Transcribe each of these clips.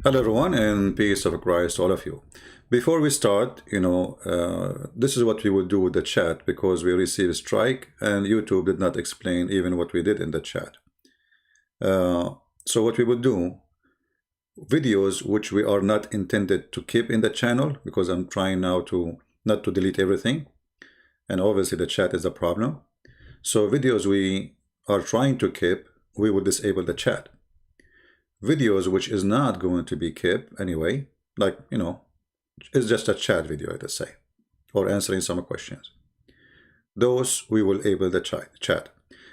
Hello, everyone, and peace of Christ, to all of you. Before we start, this is what we will do with the chat because we received a strike and YouTube did not explain even what we did in the chat. So what we will do, videos which we are not intended to keep in the channel, because I'm trying now to not to delete everything, and obviously the chat is a problem. So videos we are trying to keep, we will disable the chat. Videos which is not going to be kept anyway, like, it's just a chat video, let us say, or answering some questions. Those we will enable the chat.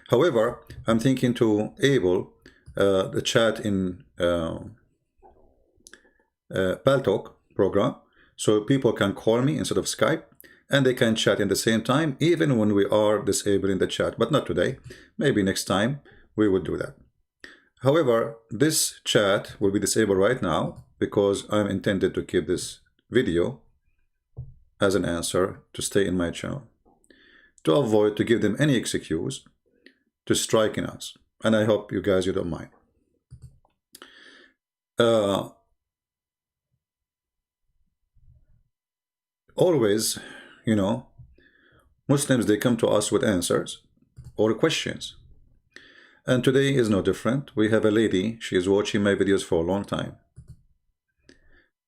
However, I'm thinking to enable the chat in Paltalk program, so people can call me instead of Skype, and they can chat in the same time, even when we are disabling the chat, but not today. Maybe next time we will do that. However, this chat will be disabled right now because I'm intended to keep this video as an answer to stay in my channel, to avoid to give them any excuse to striking us. And I hope you guys, you don't mind. Always, Muslims, they come to us with answers or questions. And today is no different. We have a lady, she is watching my videos for a long time.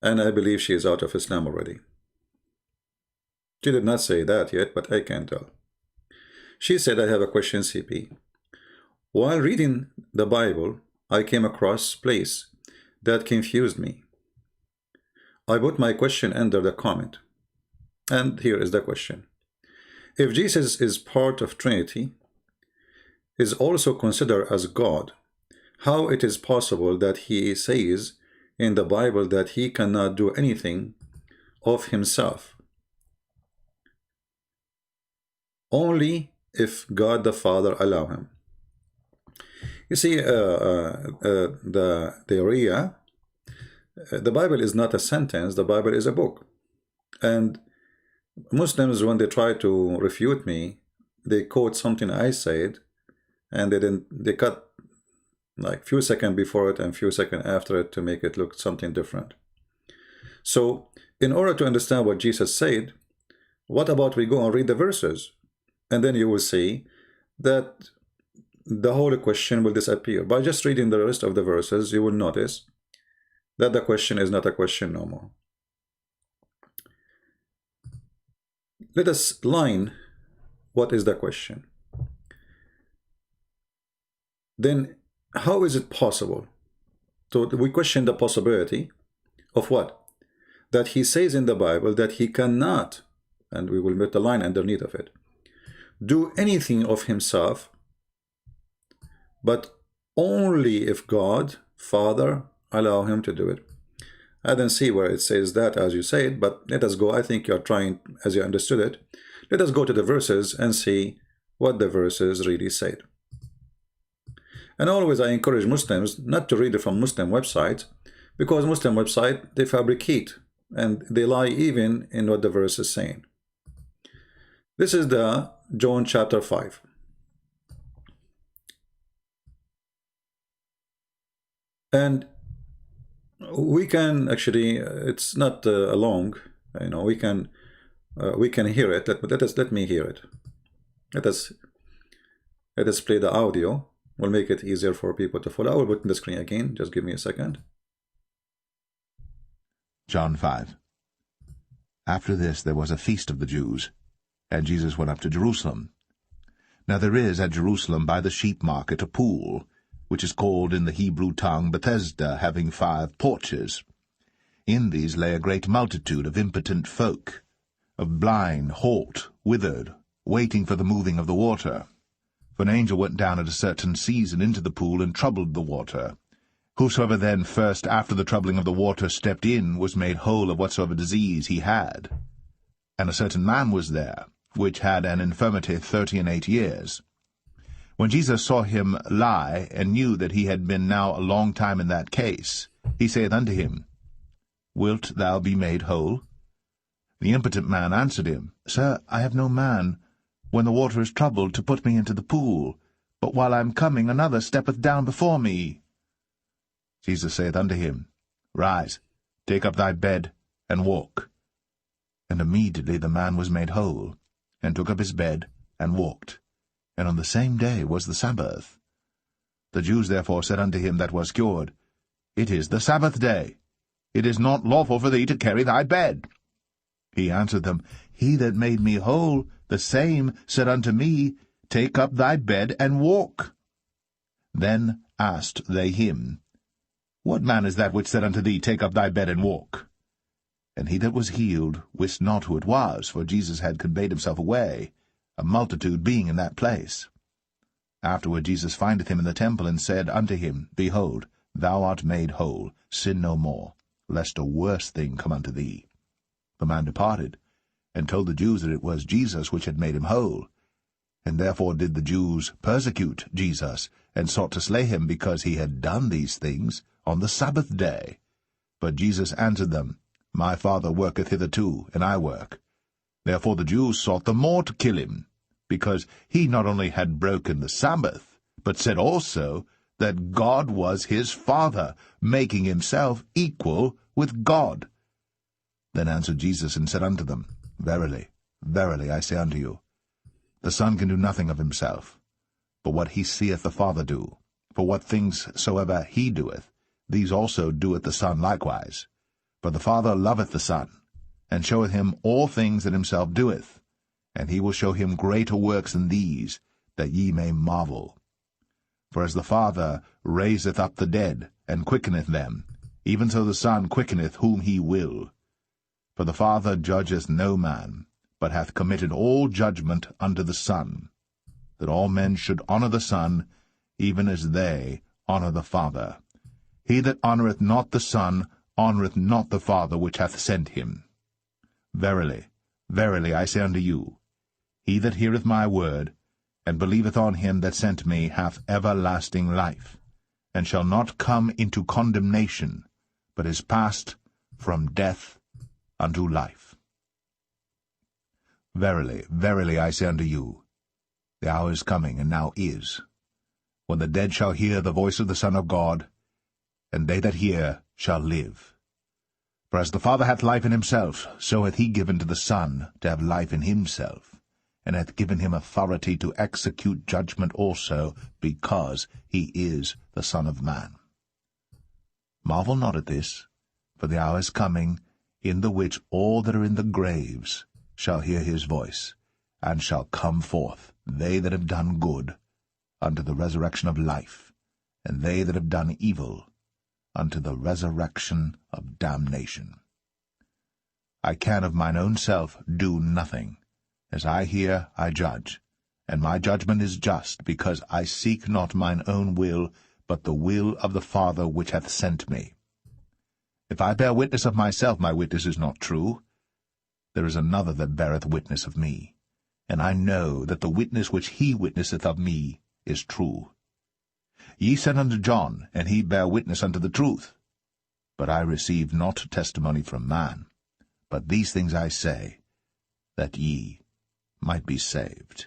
And I believe she is out of Islam already. She did not say that yet, but I can tell. She said, I have a question, CP. While reading the Bible, I came across a place that confused me. I put my question under the comment. And here is the question. If Jesus is part of Trinity, is also considered as God, how it is possible that he says in the Bible that he cannot do anything of himself, only if God the Father allow him? You see, the area, the Bible is not a sentence, the Bible is a book. And Muslims, when they try to refute me, they quote something I said, and they cut like few seconds before it and few seconds after it to make it look something different. So in order to understand what Jesus said, what about we go and read the verses, and then you will see that the whole question will disappear. By just reading the rest of the verses, you will notice that the question is not a question no more. Let us line what is the question. Then how is it possible? So we question the possibility of what? That he says in the Bible that he cannot, and we will put a line underneath of it, do anything of himself, but only if God, Father, allow him to do it. I didn't see where it says that as you say it, but let us go. I think you're trying, as you understood it. Let us go to the verses and see what the verses really said. And always I encourage Muslims not to read it from Muslim websites, because Muslim websites, they fabricate and they lie even in what the verse is saying. This is the John chapter 5. And we can actually, it's not long, we can hear it. Let me hear it. Let us play the audio. We'll make it easier for people to follow. I will put in the screen again. Just give me a second. John 5. After this there was a feast of the Jews, and Jesus went up to Jerusalem. Now there is at Jerusalem by the sheep market a pool, which is called in the Hebrew tongue Bethesda, having 5 porches. In these lay a great multitude of impotent folk, of blind, halt, withered, waiting for the moving of the water. For an angel went down at a certain season into the pool and troubled the water. Whosoever then first after the troubling of the water stepped in was made whole of whatsoever disease he had. And a certain man was there, which had an infirmity 38 years. When Jesus saw him lie, and knew that he had been now a long time in that case, he saith unto him, Wilt thou be made whole? The impotent man answered him, Sir, I have no man, when the water is troubled, to put me into the pool, but while I am coming, another steppeth down before me. Jesus saith unto him, Rise, take up thy bed, and walk. And immediately the man was made whole, and took up his bed, and walked. And on the same day was the Sabbath. The Jews therefore said unto him that was cured, It is the Sabbath day. It is not lawful for thee to carry thy bed. He answered them, He that made me whole, the same said unto me, Take up thy bed, and walk. Then asked they him, What man is that which said unto thee, Take up thy bed, and walk? And he that was healed wist not who it was, for Jesus had conveyed himself away, a multitude being in that place. Afterward Jesus findeth him in the temple, and said unto him, Behold, thou art made whole, sin no more, lest a worse thing come unto thee. The man departed, and told the Jews that it was Jesus which had made him whole. And therefore did the Jews persecute Jesus, and sought to slay him, because he had done these things on the Sabbath day. But Jesus answered them, My Father worketh hitherto, and I work. Therefore the Jews sought the more to kill him, because he not only had broken the Sabbath, but said also that God was his Father, making himself equal with God. Then answered Jesus and said unto them, Verily, verily, I say unto you, the Son can do nothing of himself, but what he seeth the Father do. For what things soever he doeth, these also doeth the Son likewise. For the Father loveth the Son, and showeth him all things that himself doeth, and he will show him greater works than these, that ye may marvel. For as the Father raiseth up the dead, and quickeneth them, even so the Son quickeneth whom he will. For the Father judgeth no man, but hath committed all judgment unto the Son, that all men should honour the Son, even as they honour the Father. He that honoureth not the Son honoureth not the Father which hath sent him. Verily, verily, I say unto you, he that heareth my word, and believeth on him that sent me, hath everlasting life, and shall not come into condemnation, but is passed from death unto life. Verily, verily, I say unto you, the hour is coming, and now is, when the dead shall hear the voice of the Son of God, and they that hear shall live. For as the Father hath life in himself, so hath he given to the Son to have life in himself, and hath given him authority to execute judgment also, because he is the Son of Man. Marvel not at this, for the hour is coming, in the which all that are in the graves shall hear his voice, and shall come forth, they that have done good, unto the resurrection of life, and they that have done evil, unto the resurrection of damnation. I can of mine own self do nothing. As I hear, I judge, and my judgment is just, because I seek not mine own will, but the will of the Father which hath sent me. If I bear witness of myself, my witness is not true. There is another that beareth witness of me, and I know that the witness which he witnesseth of me is true. Ye sent unto John, and he bare witness unto the truth. But I received not testimony from man, but these things I say, that ye might be saved.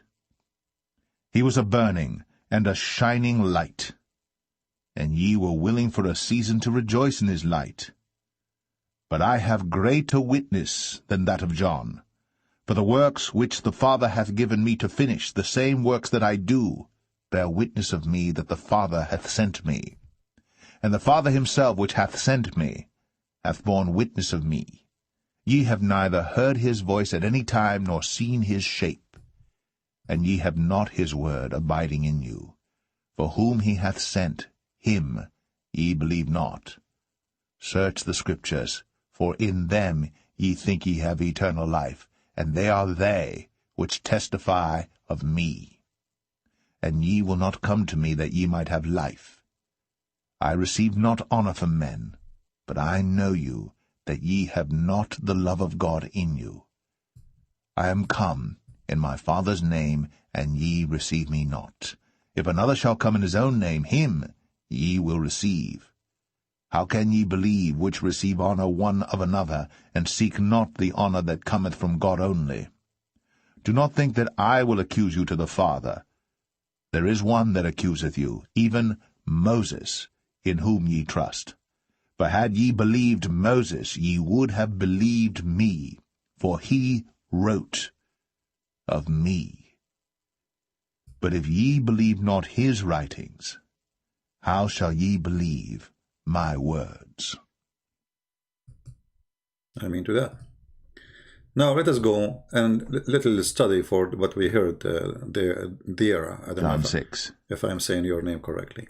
He was a burning and a shining light, and ye were willing for a season to rejoice in his light. But I have greater witness than that of John, for the works which the Father hath given me to finish, the same works that I do, bear witness of me that the Father hath sent me. And the Father himself which hath sent me hath borne witness of me. Ye have neither heard his voice at any time, nor seen his shape, and ye have not his word abiding in you. For whom he hath sent, him ye believe not. Search the Scriptures, for in them ye think ye have eternal life, and they are they which testify of me. And ye will not come to me that ye might have life. I receive not honour from men, but I know you, that ye have not the love of God in you. I am come in my Father's name, and ye receive me not. If another shall come in his own name, him ye will receive. How can ye believe which receive honour one of another, and seek not the honour that cometh from God only? Do not think that I will accuse you to the Father. There is one that accuseth you, even Moses, in whom ye trust. For had ye believed Moses, ye would have believed me, for he wrote of me. But if ye believe not his writings, how shall ye believe my words? I mean to that. Now let us go and little study for what we heard there. I don't know John 6. if I'm saying your name correctly.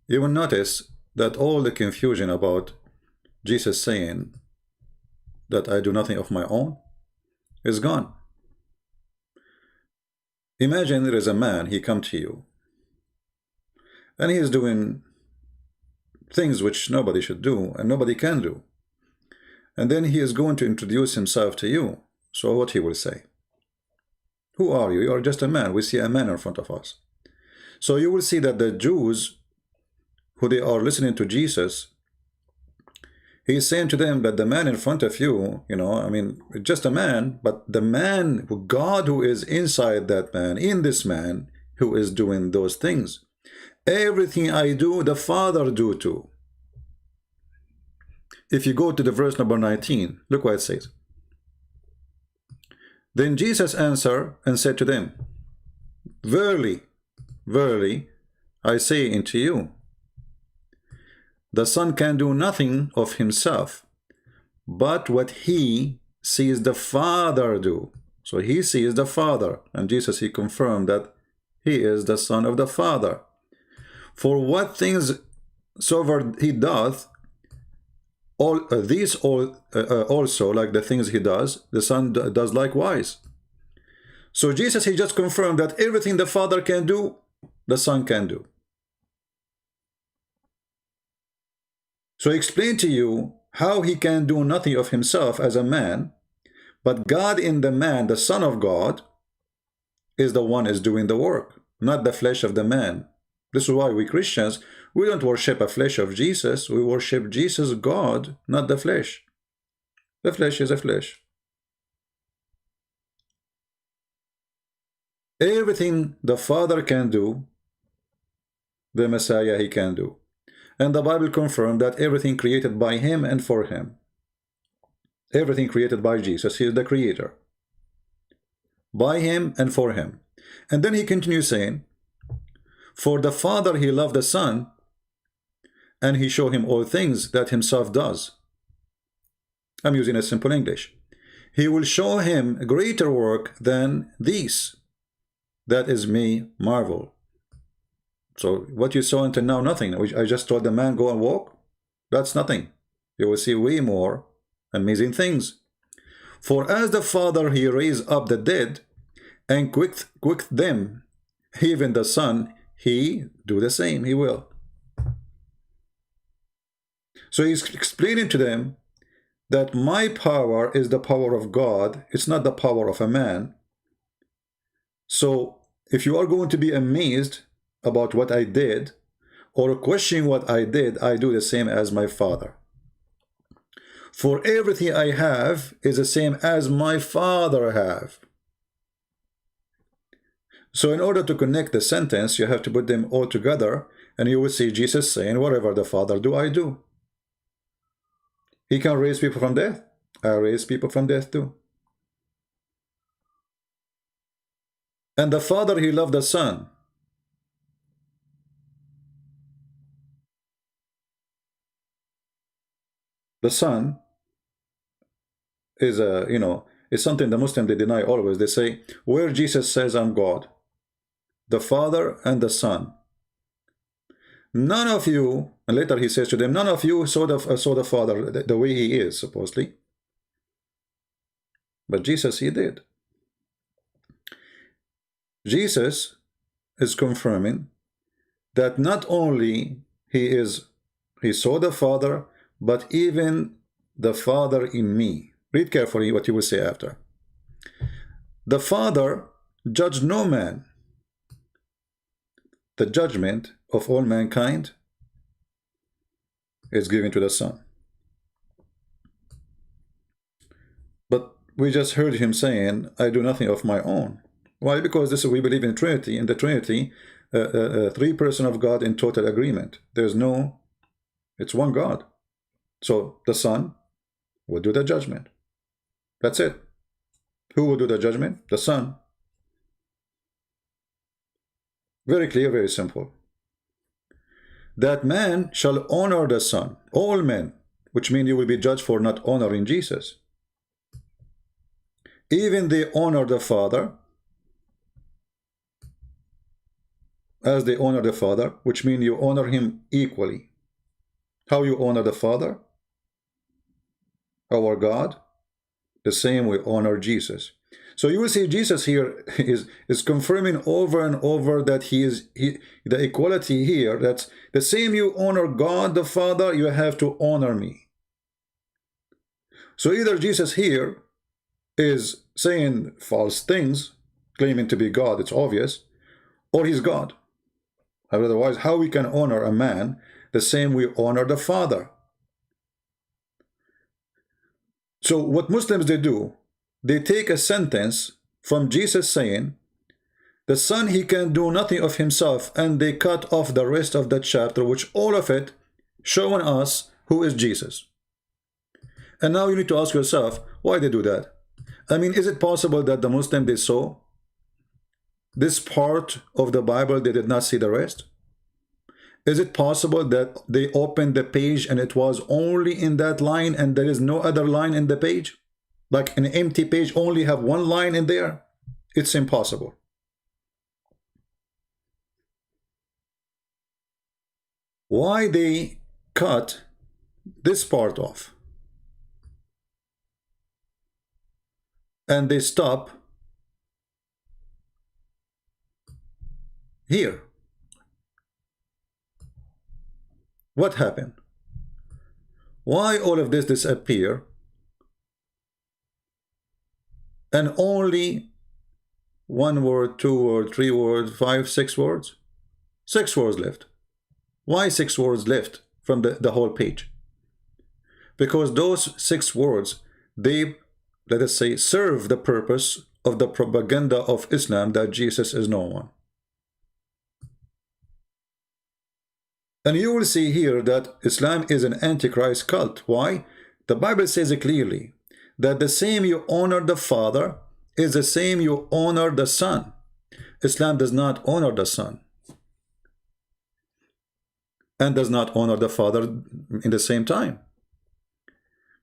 You will notice that all the confusion about Jesus saying that I do nothing of my own is gone. Imagine there is a man, he come to you, and he is doing things which nobody should do and nobody can do. And then he is going to introduce himself to you. So what he will say? Who are you? You are just a man. We see a man in front of us. So you will see that the Jews, who they are listening to Jesus, he is saying to them that the man in front of you, you know, I mean, just a man, but the man, God who is inside that man, in this man, who is doing those things. Everything I do, the Father do too. If you go to the verse number 19, look what it says. Then Jesus answered and said to them, Verily, verily, I say unto you, the Son can do nothing of himself, but what he sees the Father do. So he sees the Father, and Jesus, he confirmed that he is the Son of the Father. For what things soever he doth, all these also, like the things he does, the Son does likewise. So Jesus, he just confirmed that everything the Father can do, the Son can do. So he explained to you how he can do nothing of himself as a man, but God in the man, the Son of God, is the one is doing the work, not the flesh of the man. This is why we Christians, we don't worship a flesh of Jesus. We worship Jesus, God, not the flesh. The flesh is a flesh. Everything the Father can do, the Messiah he can do. And the Bible confirmed that everything created by him and for him. Everything created by Jesus, he is the creator. By him and for him. And then he continues saying, for the Father he loved the Son, and he showed him all things that himself does. I'm using a simple English. He will show him greater work than these. That is me marvel. So what you saw until now, nothing. I just told the man, go and walk. That's nothing. You will see way more amazing things. For as the Father he raised up the dead, and quick them, even the Son, he do the same, he will. So he's explaining to them that my power is the power of God. It's not the power of a man. So if you are going to be amazed about what I did, or questioning what I did, I do the same as my Father. For everything I have is the same as my Father have. So in order to connect the sentence, you have to put them all together, and you will see Jesus saying, whatever the Father do, I do. He can raise people from death. I raise people from death too. And the Father, he loved the Son. The Son is is something the Muslims they deny always. They say, where Jesus says I'm God, the Father and the Son. None of you, and later he says to them, none of you saw the Father the way he is, supposedly. But Jesus, he did. Jesus is confirming that not only he saw the Father, but even the Father in me. Read carefully what he will say after. The Father judged no man. The judgment of all mankind is given to the Son. But we just heard him saying, I do nothing of my own. Why? Because we believe in Trinity. In the Trinity, three persons of God in total agreement. There's no It's one God. So the Son will do the judgment. That's it. Who will do the judgment? The Son. Very clear, very simple. That man shall honor the Son, all men, which means you will be judged for not honoring Jesus. Even they honor the Father as they honor the Father, which means you honor him equally. How you honor the Father, our God, the same we honor Jesus. So you will see Jesus here is confirming over and over that the equality here, that's the same you honor God the Father, you have to honor me. So either Jesus here is saying false things, claiming to be God, it's obvious, or he's God. Otherwise, how we can honor a man the same we honor the Father? So what Muslims they do, they take a sentence from Jesus saying, the Son, he can do nothing of himself, and they cut off the rest of that chapter, which all of it showing us who is Jesus. And now you need to ask yourself, why they do that? I mean, is it possible that the Muslim, they saw this part of the Bible, they did not see the rest? Is it possible that they opened the page and it was only in that line and there is no other line in the page? Like an empty page only have one line in there? It's impossible. Why they cut this part off? And they stop here. What happened? Why all of this disappear and only one word, 2 words, 3 words, 5, 6 words? 6 words left. Why 6 words left from the whole page? Because those 6 words, they, let us say, serve the purpose of the propaganda of Islam that Jesus is no one. And you will see here that Islam is an antichrist cult. Why? The Bible says it clearly that the same you honor the Father is the same you honor the Son. Islam does not honor the Son and does not honor the Father in the same time.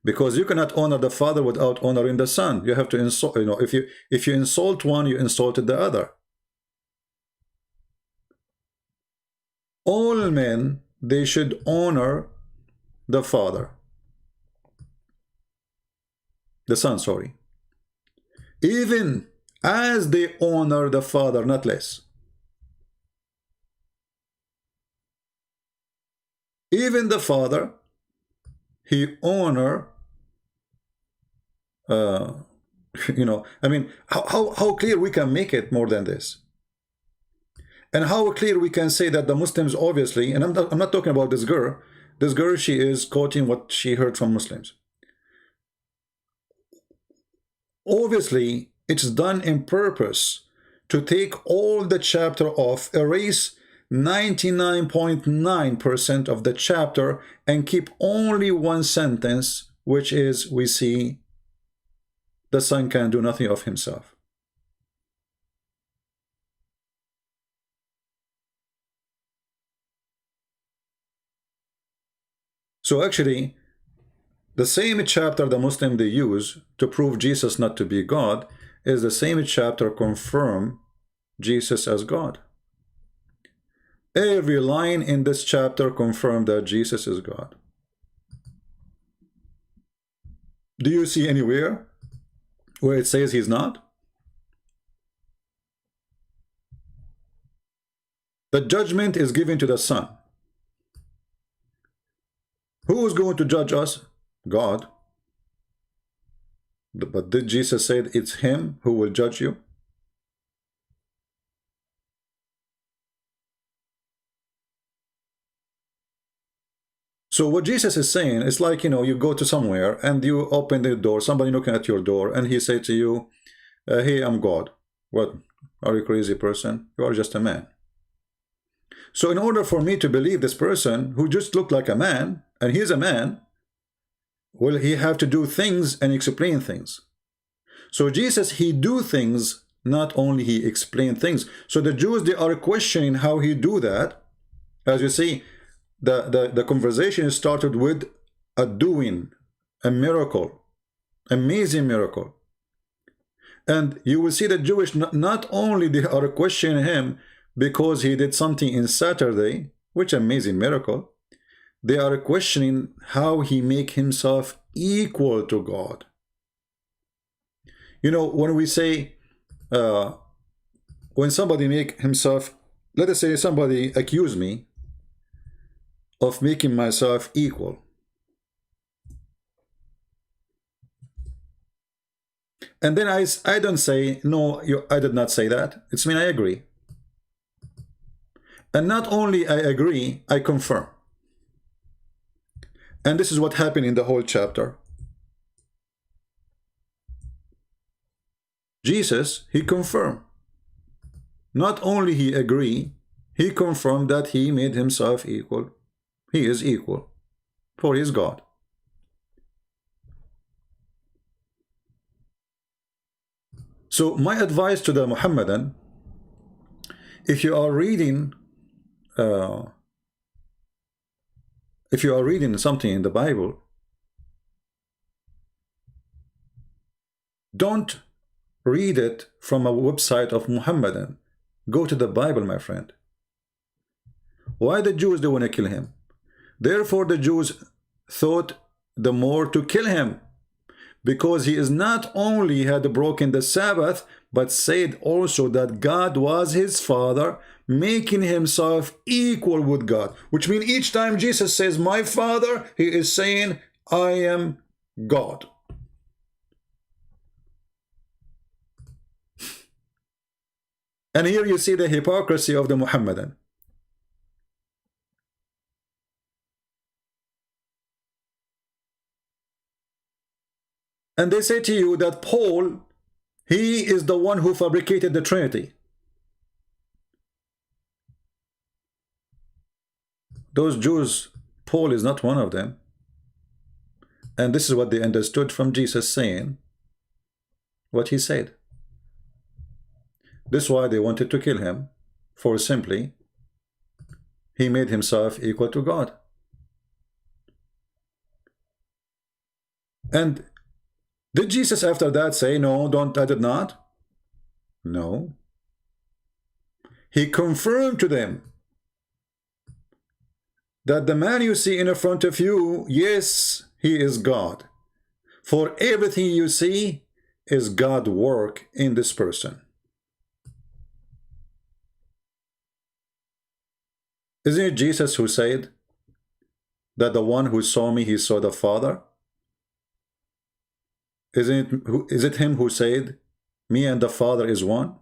Because you cannot honor the Father without honoring the Son. You have to insult, if you insult one, you insulted the other. All men, they should honor the Father. The Son, sorry. Even as they honor the Father, not less. Even the Father, he honor, I mean, how clear we can make it more than this? And how clear we can say that the Muslims obviously, and I'm not talking about this girl. This girl, she is quoting what she heard from Muslims. Obviously, it's done in purpose to take all the chapter off, erase 99.9% of the chapter, and keep only one sentence, which is, we see, the Son can do nothing of himself. So actually, the same chapter the Muslim they use to prove Jesus not to be God is the same chapter confirm Jesus as God. Every line in this chapter confirm that Jesus is God. Do you see anywhere where it says he's not? The judgment is given to the Son. Who is going to judge us? God. But did Jesus say it's him who will judge you? So what Jesus is saying is like, you go to somewhere and you open the door, somebody knocking at your door, and he say to you, hey, I'm God. What? Are you a crazy person? You are just a man. So in order for me to believe this person who just looked like a man, and he's a man, well, he have to do things and explain things. So Jesus, he do things, not only he explain things. So the Jews, they are questioning how he do that. As you see, the conversation started with a doing, a miracle, amazing miracle. And you will see the Jewish, not only they are questioning him because he did something in Saturday, which amazing miracle, they are questioning how he make himself equal to God. You know, when we say, when somebody make himself, let us say somebody accuse me of making myself equal. And then I don't say, no, I did not say that. It's mean I agree. And not only I agree, I confirm. And this is what happened in the whole chapter. Jesus, he confirmed. Not only he agree, he confirmed that he made himself equal. He is equal, for he is God. So my advice to the Muhammadan, if you are reading something in the Bible, don't read it from a website of Muhammadan. Go to the Bible, my friend. Why the Jews, they want to kill him? Therefore the Jews thought the more to kill him, because he is not only had broken the Sabbath, but said also that God was his father, making himself equal with God. Which means each time Jesus says, my father, he is saying, I am God. And here you see the hypocrisy of the Muhammadan. And they say to you that Paul, he is the one who fabricated the Trinity. Those Jews, Paul is not one of them. And this is what they understood from Jesus saying what he said. This is why they wanted to kill him, for simply he made himself equal to God. And did Jesus after that say, no, I did not? No. He confirmed to them that the man you see in front of you, yes, he is God. For everything you see is God's work in this person. Isn't it Jesus who said that the one who saw me, he saw the Father? Is it him who said, me and the Father is one?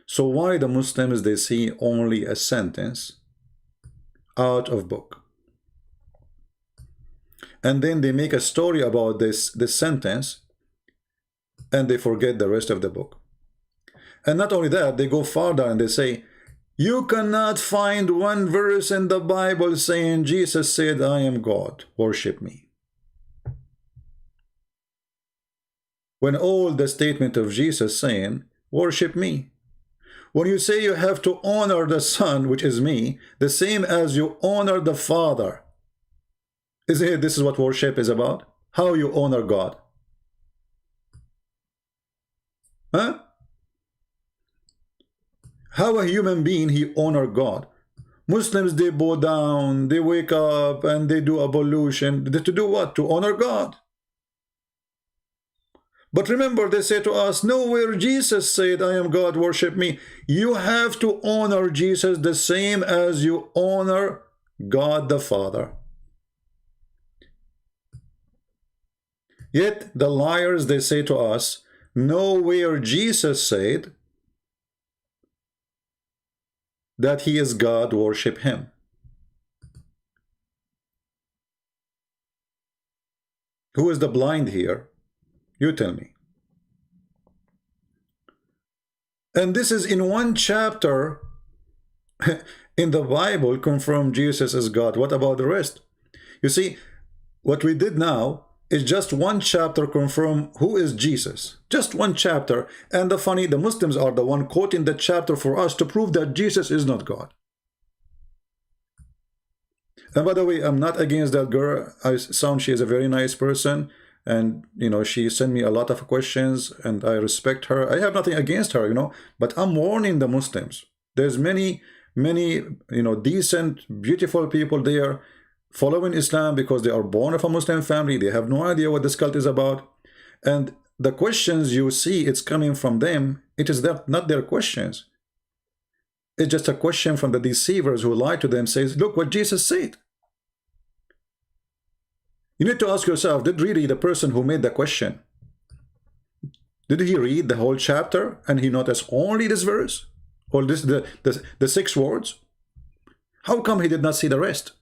So why the Muslims, they see only a sentence out of book? And then they make a story about this sentence, and they forget the rest of the book. And not only that, they go farther and they say, you cannot find one verse in the Bible saying Jesus said, I am God, worship me. When all the statement of Jesus saying, worship me. When you say you have to honor the Son, which is me, the same as you honor the Father. Isn't it this is what worship is about? How you honor God. Huh? How a human being, he honor God. Muslims, they bow down, they wake up, and they do ablution. To do what? To honor God. But remember, they say to us, nowhere Jesus said, I am God, worship me. You have to honor Jesus the same as you honor God the Father. Yet the liars, they say to us, nowhere Jesus said that he is God, worship him. Who is the blind here? You tell me. And this is in one chapter. in the Bible confirm Jesus as God. What about the rest? You see, what we did now is just one chapter confirm who is Jesus. Just one chapter. And the Muslims are the one quoting the chapter for us to prove that Jesus is not God. And by the way, I'm not against that girl. She is a very nice person. And, you know, she sent me a lot of questions and I respect her. I have nothing against her, you know, but I'm warning the Muslims. There's many, you know, decent, beautiful people there following Islam because they are born of a Muslim family. They have no idea what this cult is about. And the questions you see, it's coming from them. It is not their questions. It's just a question from the deceivers who lie to them, says, look what Jesus said. You need to ask yourself, did really the person who made the question, did he read the whole chapter and he noticed only this verse? Or the 6 words? How come he did not see the rest?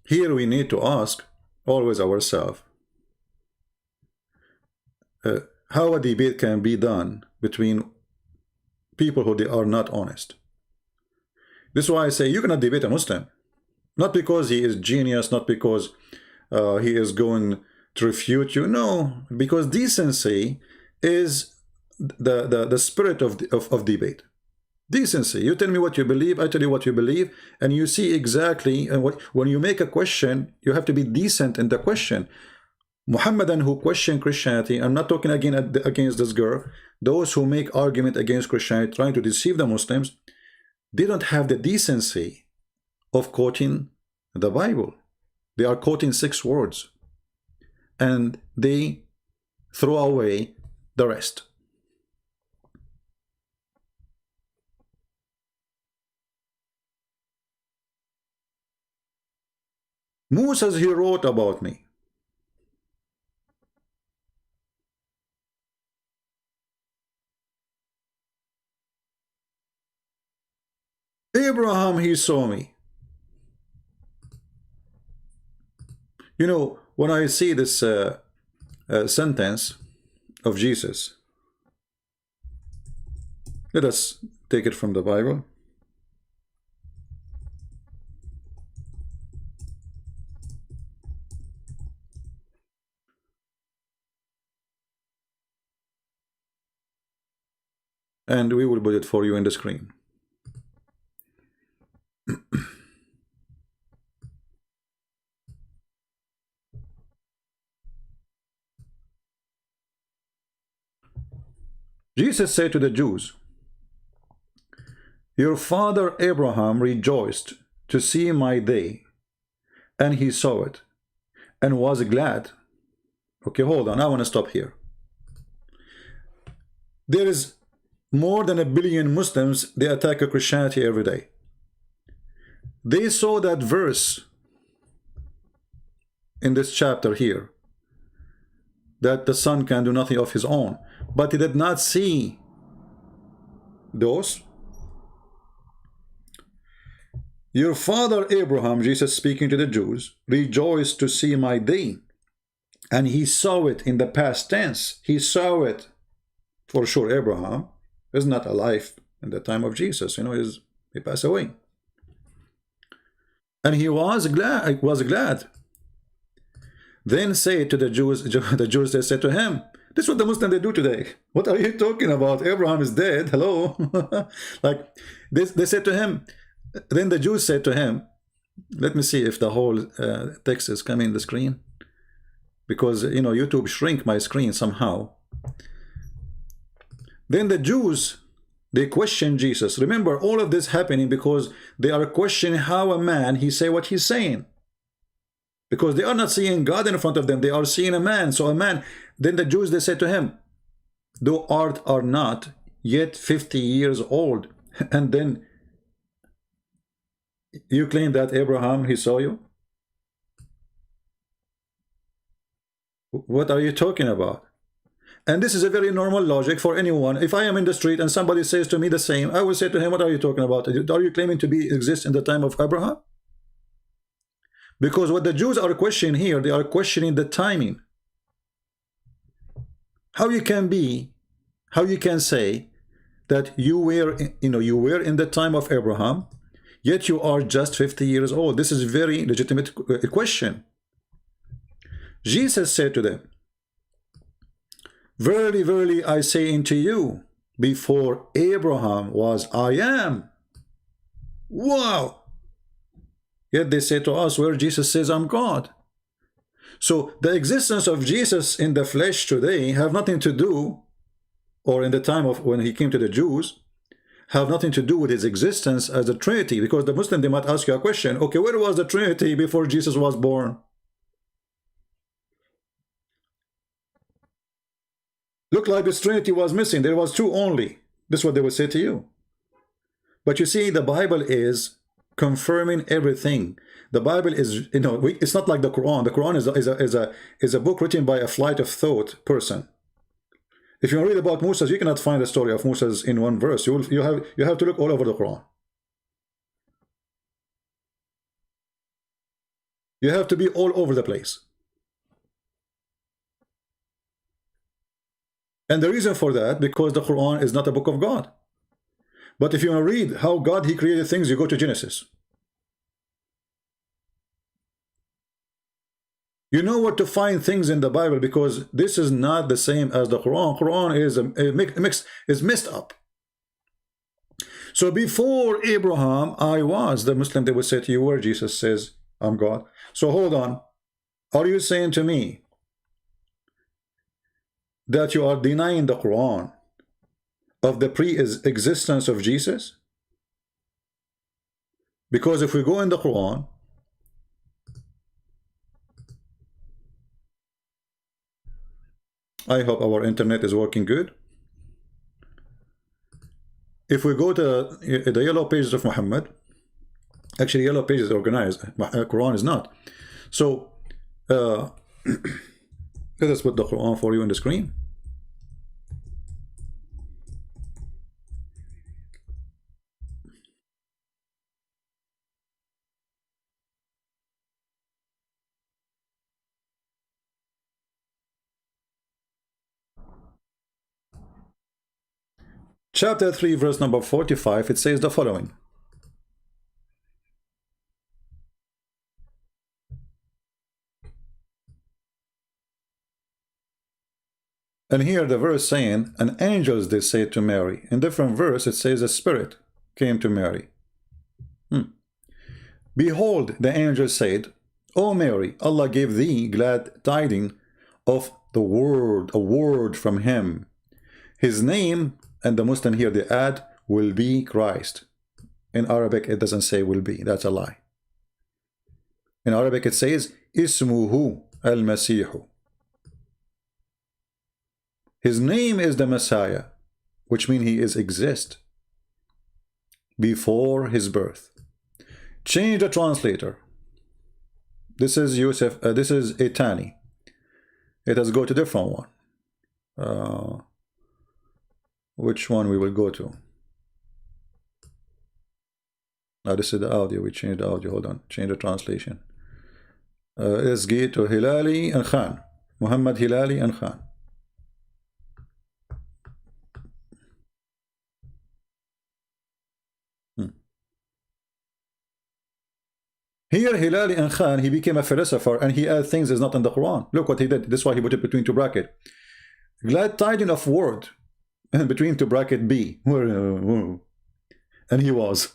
Here we need to ask always ourselves how a debate can be done between people who they are not honest. This is why I say you cannot debate a Muslim. Not because he is genius, not because he is going to refute you. No, because decency is the spirit of debate. Decency. You tell me what you believe, I tell you what you believe, and you see exactly. And when you make a question, you have to be decent in the question. Muhammadan who question Christianity, I'm not talking again against this girl, those who make argument against Christianity, trying to deceive the Muslims, they don't have the decency of quoting the Bible. They are quoting 6 words and they throw away the rest. Musa, he wrote about me. Abraham, he saw me. You know, when I see this sentence of Jesus, let us take it from the Bible. And we will put it for you in the screen. Jesus said to the Jews, your father Abraham rejoiced to see my day, and he saw it, and was glad. Okay, hold on, I want to stop here. There is more than 1 billion Muslims, they attack Christianity every day. They saw that verse in this chapter here, that the son can do nothing of his own, but he did not see those. Your father Abraham, Jesus speaking to the Jews, rejoiced to see my day, and he saw it in the past tense. He saw it. For sure, Abraham is not alive in the time of Jesus. You know, he passed away. And he was glad. Then say to the Jews, they said to him, this is what the Muslims they do today. What are you talking about? Abraham is dead. Hello. Like they said to him. Then the Jews said to him, let me see if the whole text is coming on the screen, because you know YouTube shrink my screen somehow. Then the Jews, they question Jesus. Remember, all of this happening because they are questioning how a man he say what he's saying, because they are not seeing God in front of them, they are seeing a man. So a man. Then the Jews, they said to him, thou art not yet 50 years old, and then you claim that Abraham, he saw you? What are you talking about? And this is a very normal logic for anyone. If I am in the street and somebody says to me the same, I will say to him, what are you talking about? Are you claiming to exist in the time of Abraham? Because what the Jews are questioning here, they are questioning the timing. How you can say that you were in the time of Abraham, yet you are just 50 years old? This is a very legitimate question. Jesus said to them, verily, verily, I say unto you, before Abraham was, I am. Wow! Yet they say to us, where Jesus says, I'm God. So the existence of Jesus in the flesh today have nothing to do, or in the time of when he came to the Jews, have nothing to do with his existence as a Trinity. Because the Muslim, they might ask you a question, okay, where was the Trinity before Jesus was born? Look like this Trinity was missing. There was two only. This is what they would say to you. But you see, the Bible is confirming everything. The Bible is, it's not like the Quran. The Quran is a book written by a flight of thought person. If you read about Moses, you cannot find the story of Moses in one verse. You have to look all over the Quran. You have to be all over the place. And the reason for that, because the Quran is not a book of God. But if you want to read how God, he created things, you go to Genesis. You know where to find things in the Bible, because this is not the same as the Quran. Quran is messed up. So before Abraham, I was. The Muslim, they would say to you, where Jesus says, I'm God. So hold on. Are you saying to me that you are denying the Quran of the pre-existence of Jesus? Because if we go in the Quran, I hope our internet is working good. If we go to the yellow pages of Muhammad, actually yellow pages are organized, Quran is not. So let us put the Quran for you on the screen. Chapter 3, verse number 45, it says the following. And here the verse saying, and angels they say to Mary. In different verse it says a spirit came to Mary. Behold, the angel said, O Mary, Allah gave thee glad tidings of the word, a word from him. His name, and the Muslim here they add, will be Christ. In Arabic it doesn't say will be, that's a lie. In Arabic it says, Ismuhu al-Masihu. His name is the Messiah, which means he is exist before his birth. Change the translator. This is Yusuf. This is Etani. Let us go to different one. Which one we will go to? Now this is the audio. We changed the audio. Hold on. Change the translation. Let's get to Hilali and Khan. Muhammad Hilali and Khan. Here, Hilali and Khan, he became a philosopher and he added things that's not in the Quran. Look what he did. This is why he put it between two brackets. Glad tidings of word, and between two brackets B. And he was.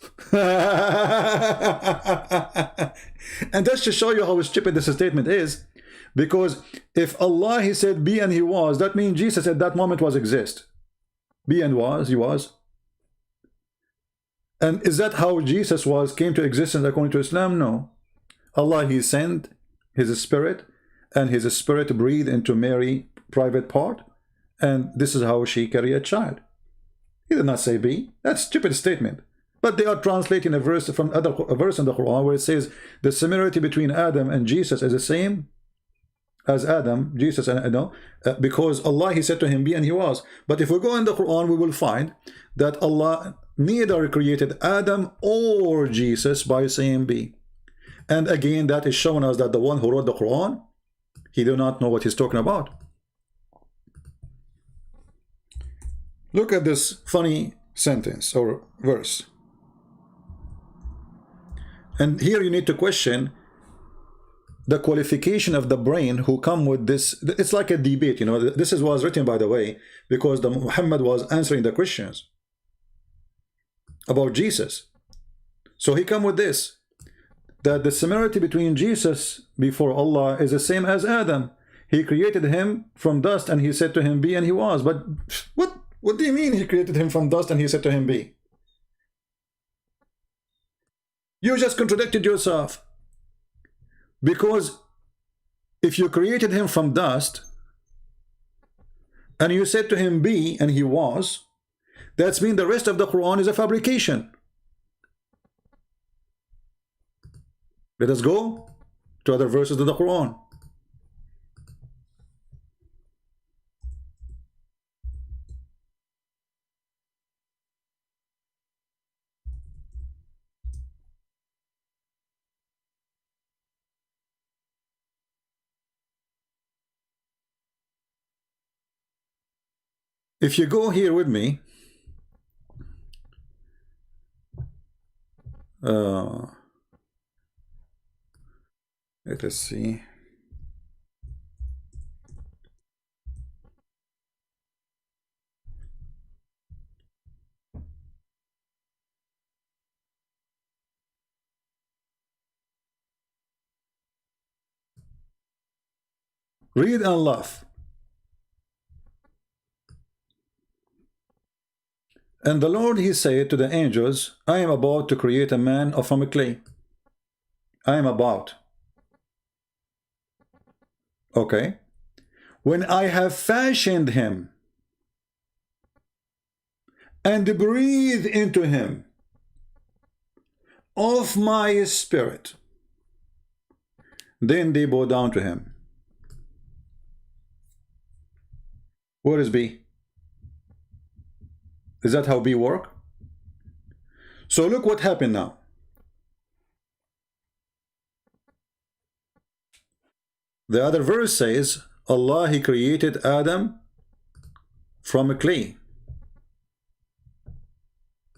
And that's to show you how stupid this statement is. Because if Allah, he said be and he was, that means Jesus at that moment was exist. Be and was, he was. And is that how Jesus came to existence according to Islam? No. Allah, he sent his spirit, and his spirit breathed into Mary's private part, and this is how she carried a child. He did not say be. That's a stupid statement. But they are translating a verse from a verse in the Quran where it says the similarity between Adam and Jesus is the same as Adam, Jesus, and because Allah, he said to him be and he was. But if we go in the Quran, we will find that Allah neither created Adam or Jesus by saying be. And again, that is showing us that the one who wrote the Quran, he do not know what he's talking about. Look at this funny sentence or verse. And here you need to question the qualification of the brain who come with this. It's like a debate, you know. This was written, by the way, because the Muhammad was answering the Christians about Jesus. So he come with this, that the similarity between Jesus before Allah is the same as Adam. He created him from dust and he said to him, be, and he was. But what do you mean he created him from dust and he said to him, be? You just contradicted yourself. Because if you created him from dust and you said to him, be, and he was, that's mean the rest of the Quran is a fabrication. Let us go to other verses of the Quran. If you go here with me, let us see. Read and laugh. And the Lord, he said to the angels, I am about to create a man from clay. I am about. Okay. When I have fashioned him and breathe into him of my spirit, then they bow down to him. Where is B? Is that how B work? So look what happened now. The other verse says, Allah, he created Adam from a clay.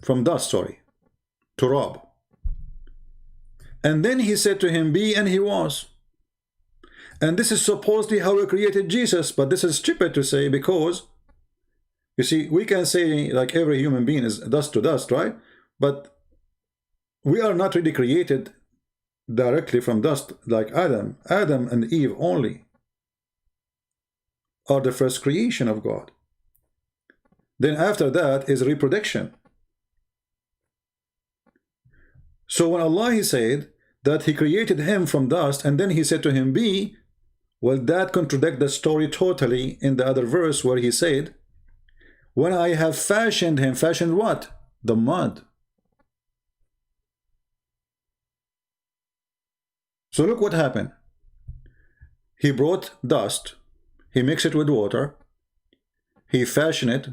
From dust, sorry. Turab. And then he said to him, be, and he was. And this is supposedly how he created Jesus, but this is stupid to say, because you see, we can say like every human being is dust to dust, right? But we are not really created directly from dust like Adam. Adam and Eve only are the first creation of God. Then after that is reproduction. So when Allah, he said that he created him from dust and then he said to him, be, well, that contradicts the story totally in the other verse where he said, when I have fashioned him, fashioned what? The mud. So look what happened. He brought dust, he mixed it with water, he fashioned it.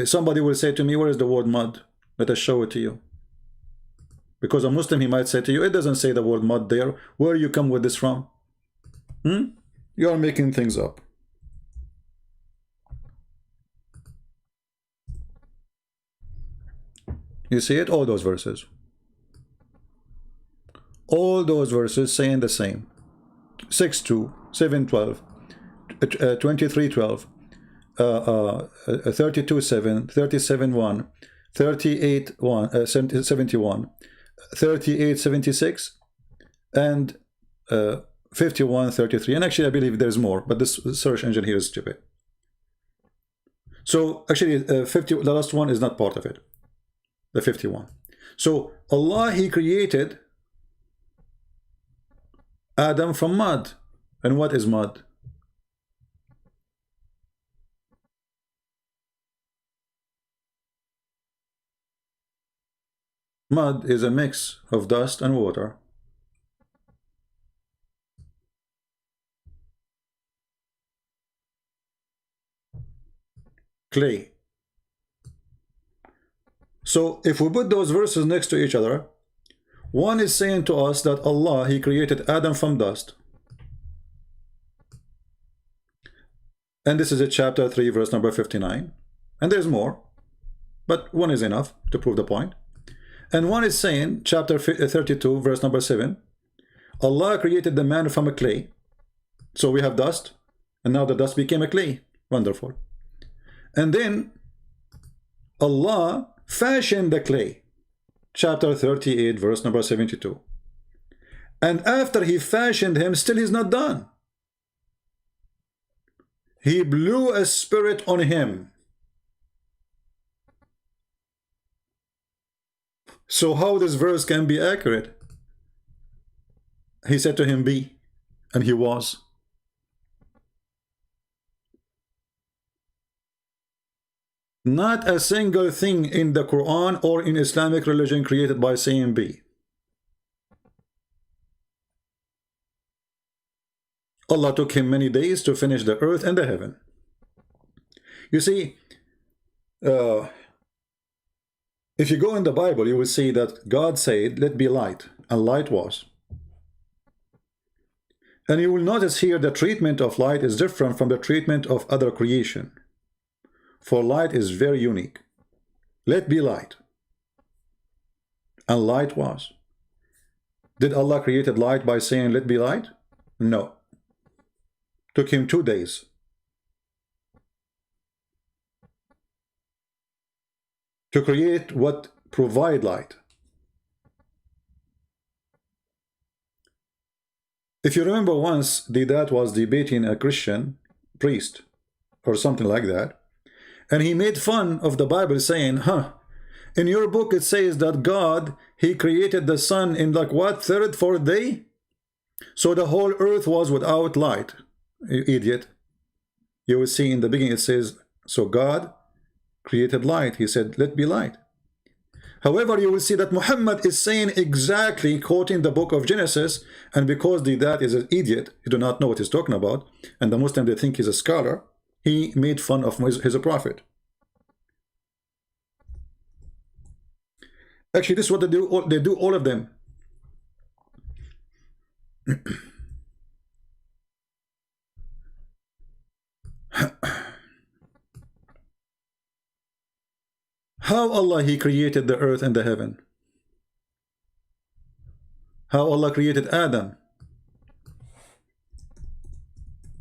Somebody will say to me, where is the word mud? Let us show it to you. Because a Muslim, he might say to you, it doesn't say the word mud there. Where you come with this from? You are making things up. You see it? All those verses. All those verses saying the same. 6:2, 7:12, 23:12, 32:7, 37:1, 38:1, 71, 38:76, and 51:33. And actually, I believe there's more, but this search engine here is stupid. So actually, the last one is not part of it. The 51. So Allah, he created Adam from mud. And what is mud? Mud is a mix of dust and water. Clay. So if we put those verses next to each other, One is saying to us that Allah, He created Adam from dust. And this is a chapter 3, verse number 59. And there's more, but one is enough to prove the point. And one is saying, chapter 32, verse number 7, Allah created the man from a clay. So we have dust, and now the dust became a clay. Wonderful. And then Allah fashioned the clay. Chapter 38, verse number 72. And after He fashioned him, still He's not done. He blew a spirit on him. So how this verse can be accurate? He said to him, be, and he was. Not a single thing in the Quran or in Islamic religion created by saying be. Allah took him many days to finish the earth and the heaven. You see, if you go in the Bible, you will see that God said, let be light, and light was. And you will notice here the treatment of light is different from the treatment of other creation. For light is very unique. Let be light. And light was. Did Allah create light by saying, let be light? No. Took him 2 days. To create what provide light. If you remember once, the dad was debating a Christian priest or something like that, and he made fun of the Bible saying, in your book it says that God, He created the sun in like what, 3rd, 4th day? So the whole earth was without light. You idiot. You will see in the beginning it says, so God created light. He said, let be light. However, you will see that Muhammad is saying exactly, quoting the book of Genesis, and because the dad is an idiot, he do not know what he's talking about, and the Muslim, they think he's a scholar, he made fun of his prophet. Actually, this is what they do, all of them. How Allah, He created the earth and the heaven. How Allah created Adam.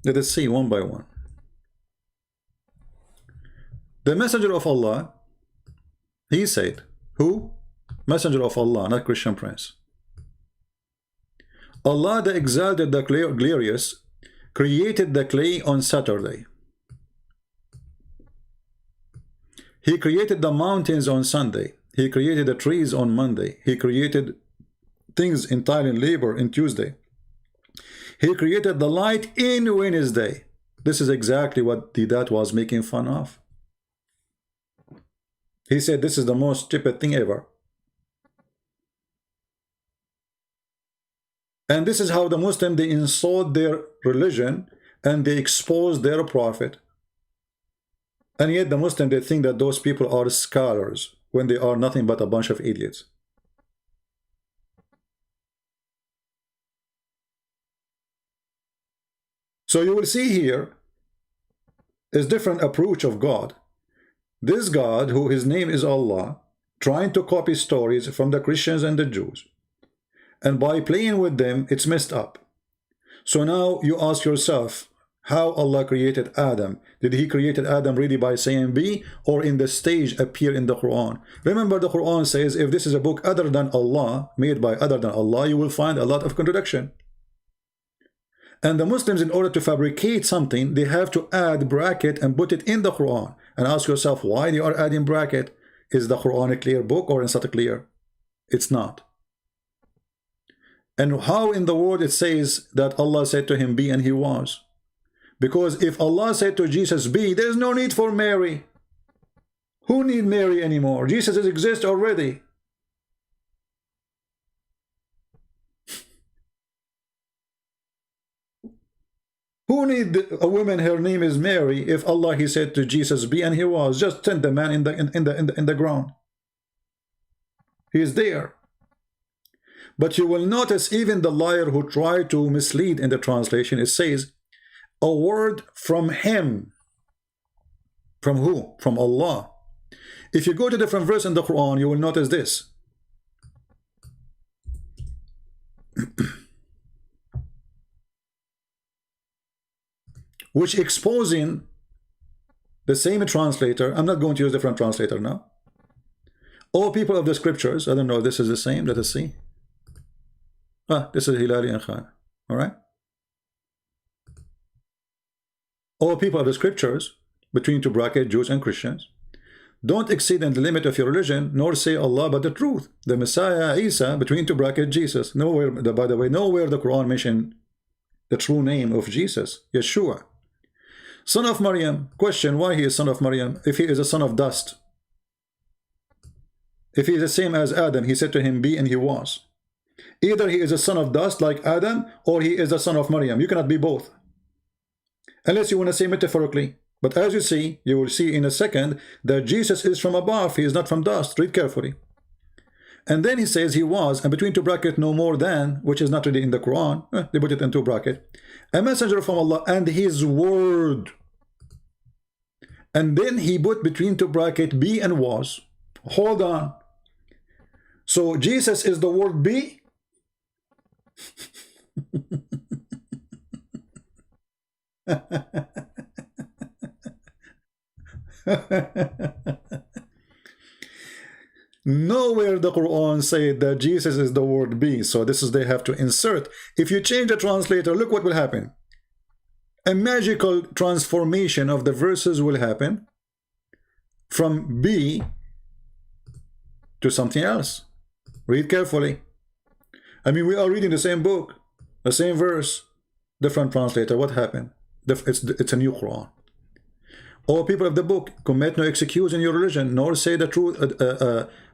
Let us see one by one. The messenger of Allah, he said, who? Messenger of Allah, not Christian Prince. Allah the Exalted, the Glorious, created the clay on Saturday. He created the mountains on Sunday. He created the trees on Monday. He created things entirely in labor in Tuesday. He created the light in Wednesday. This is exactly what the dad was making fun of. He said this is the most stupid thing ever. And this is how the Muslim, they insult their religion and they expose their prophet. And yet the Muslim, they think that those people are scholars when they are nothing but a bunch of idiots. So you will see here is different approach of God. This God, who his name is Allah, trying to copy stories from the Christians and the Jews. And by playing with them, it's messed up. So now you ask yourself, how Allah created Adam? Did He created Adam really by saying be, or in the stage appear in the Quran? Remember, the Quran says if this is a book other than Allah, made by other than Allah, you will find a lot of contradiction. And the Muslims, in order to fabricate something, they have to add bracket and put it in the Quran. And ask yourself why they are adding bracket. Is the Quran a clear book or is it not clear? It's not. And how in the world it says that Allah said to him be and he was? Because if Allah said to Jesus be, there's no need for Mary. Who need Mary anymore? Jesus exists already. Who need a woman, her name is Mary, if Allah, he said to Jesus be and he was? Just send the man in the ground. He is there. But you will notice even the liar who tried to mislead in the translation, it says, a word from him. From who? From Allah. If you go to different verse in the Quran, you will notice this. Which exposing the same translator. I'm not going to use different translator now. All people of the scriptures, I don't know, this is the same, let us see. This is Hilali and Khan. Alright? All people of the scriptures, between two brackets, Jews and Christians, don't exceed in the limit of your religion, nor say Allah but the truth. The Messiah Isa, between two brackets, Jesus. Nowhere, by the way, nowhere the Quran mentioned the true name of Jesus, Yeshua. Son of Maryam. Question, why he is son of Maryam if he is a son of dust? If he is the same as Adam, he said to him, be, and he was. Either he is a son of dust like Adam, or he is the son of Maryam. You cannot be both. Unless you want to say metaphorically. But as you see, you will see in a second that Jesus is from above. He is not from dust. Read carefully. And then he says he was, and between two brackets, no more than, which is not really in the Quran. They put it in two brackets. A messenger from Allah and his word. And then he put between two brackets, be and was. Hold on. So Jesus is the word be? Nowhere the Quran said that Jesus is the word be. So this is they have to insert. If you change the translator, look what will happen. A magical transformation of the verses will happen from be to something else. Read carefully. I mean, we are reading the same book, the same verse, different translator. What happened? It's a new Quran. O people of the book, commit no excuse in your religion, nor say the truth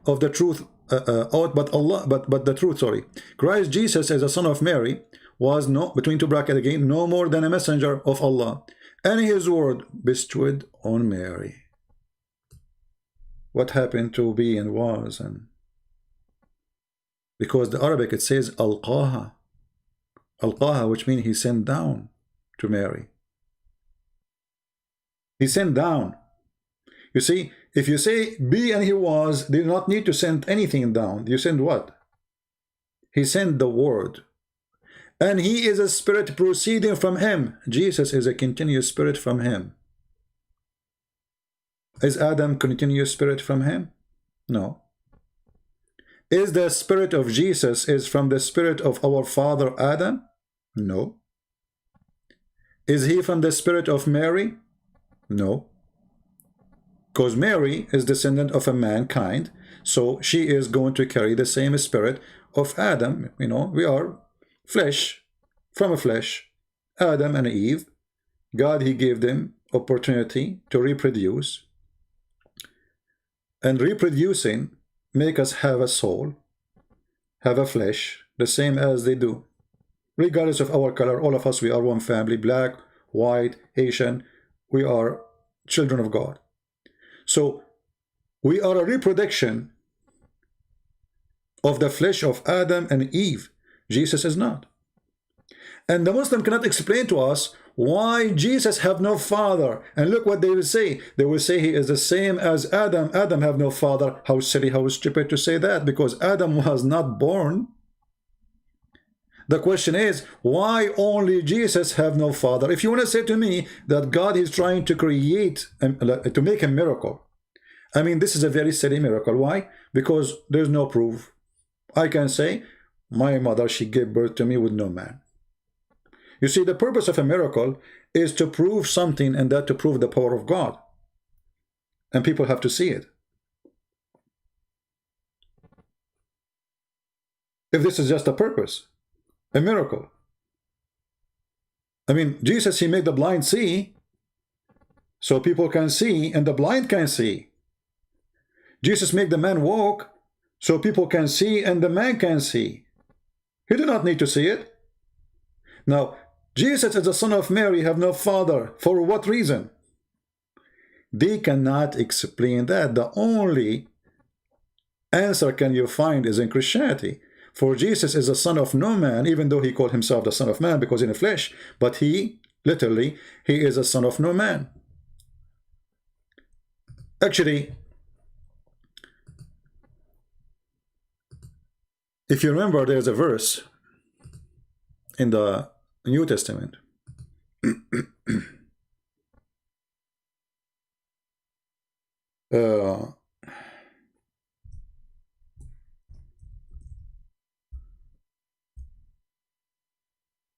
of the truth out but Allah, but the truth. Sorry, Christ Jesus, as a son of Mary, was no, between two brackets again, no more than a messenger of Allah, and his word bestowed on Mary. What happened to be and was? And because the Arabic it says alqaha, which means he sent down to Mary. He sent down. You see, if you say be and he was, they do not need to send anything down. You send what? He sent the word. And he is a spirit proceeding from him. Jesus is a continuous spirit from him. Is Adam continuous spirit from him? No. Is the spirit of Jesus is from the spirit of our father Adam? No. Is he from the spirit of Mary? No. Because Mary is descendant of a mankind, so she is going to carry the same spirit of Adam. You know, we are flesh from a flesh. Adam and Eve, God, he gave them opportunity to reproduce, and reproducing make us have a soul, have a flesh, the same as they do. Regardless of our color, all of us, we are one family, black, white, Asian, we are children of God. So we are a reproduction of the flesh of Adam and Eve. Jesus is not. And the Muslim cannot explain to us why Jesus have no father. And look what they will say. They will say he is the same as Adam. Adam have no father. How silly, how stupid to say that, because Adam was not born. The question is, why only Jesus have no father? If you want to say to me that God is trying to create, to make a miracle, I mean, this is a very silly miracle. Why? Because there's no proof. I can say, my mother, she gave birth to me with no man. You see, the purpose of a miracle is to prove something, and that to prove the power of God. And people have to see it. If this is just a purpose, a miracle. I mean, Jesus, he made the blind see, so people can see, and the blind can see. Jesus made the man walk, so people can see, and the man can see. He did not need to see it. Now, Jesus as the son of Mary have no father. For what reason? They cannot explain that. The only answer can you find is in Christianity. For Jesus is the son of no man, even though he called himself the son of man because in the flesh, but he, literally, he is a son of no man. Actually, if you remember, there's a verse in the New Testament.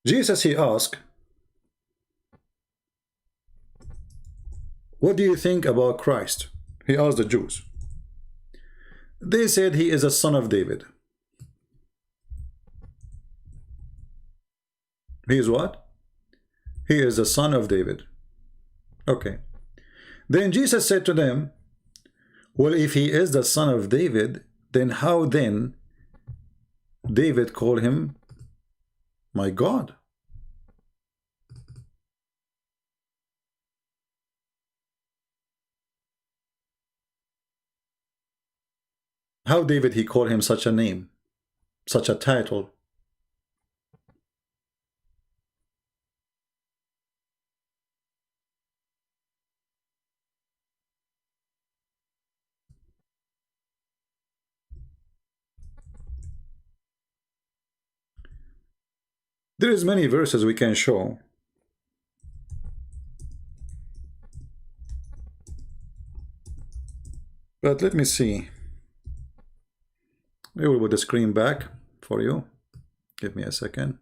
Jesus, he asked, what do you think about Christ? He asked the Jews. They said he is a son of David. He is what? He is the son of David. Okay. Then Jesus said to them, well, if he is the son of David, then how then David called him my God? How David he called him such a name, such a title? There is many verses we can show. But let me see. We will put the screen back for you. Give me a second.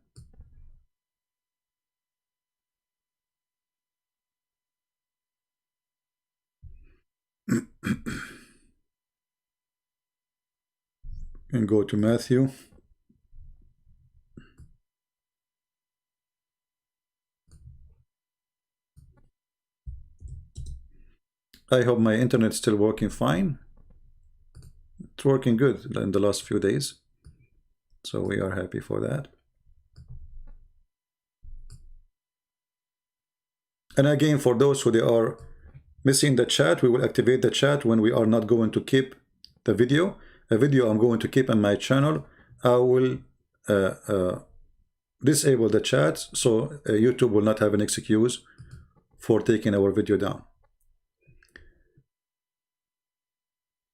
And go to Matthew. I hope my internet is still working fine. It's working good in the last few days, so we are happy for that. And again, for those who they are missing the chat, we will activate the chat when we are not going to keep the video. A video I'm going to keep on my channel, I will disable the chat, so YouTube will not have an excuse for taking our video down.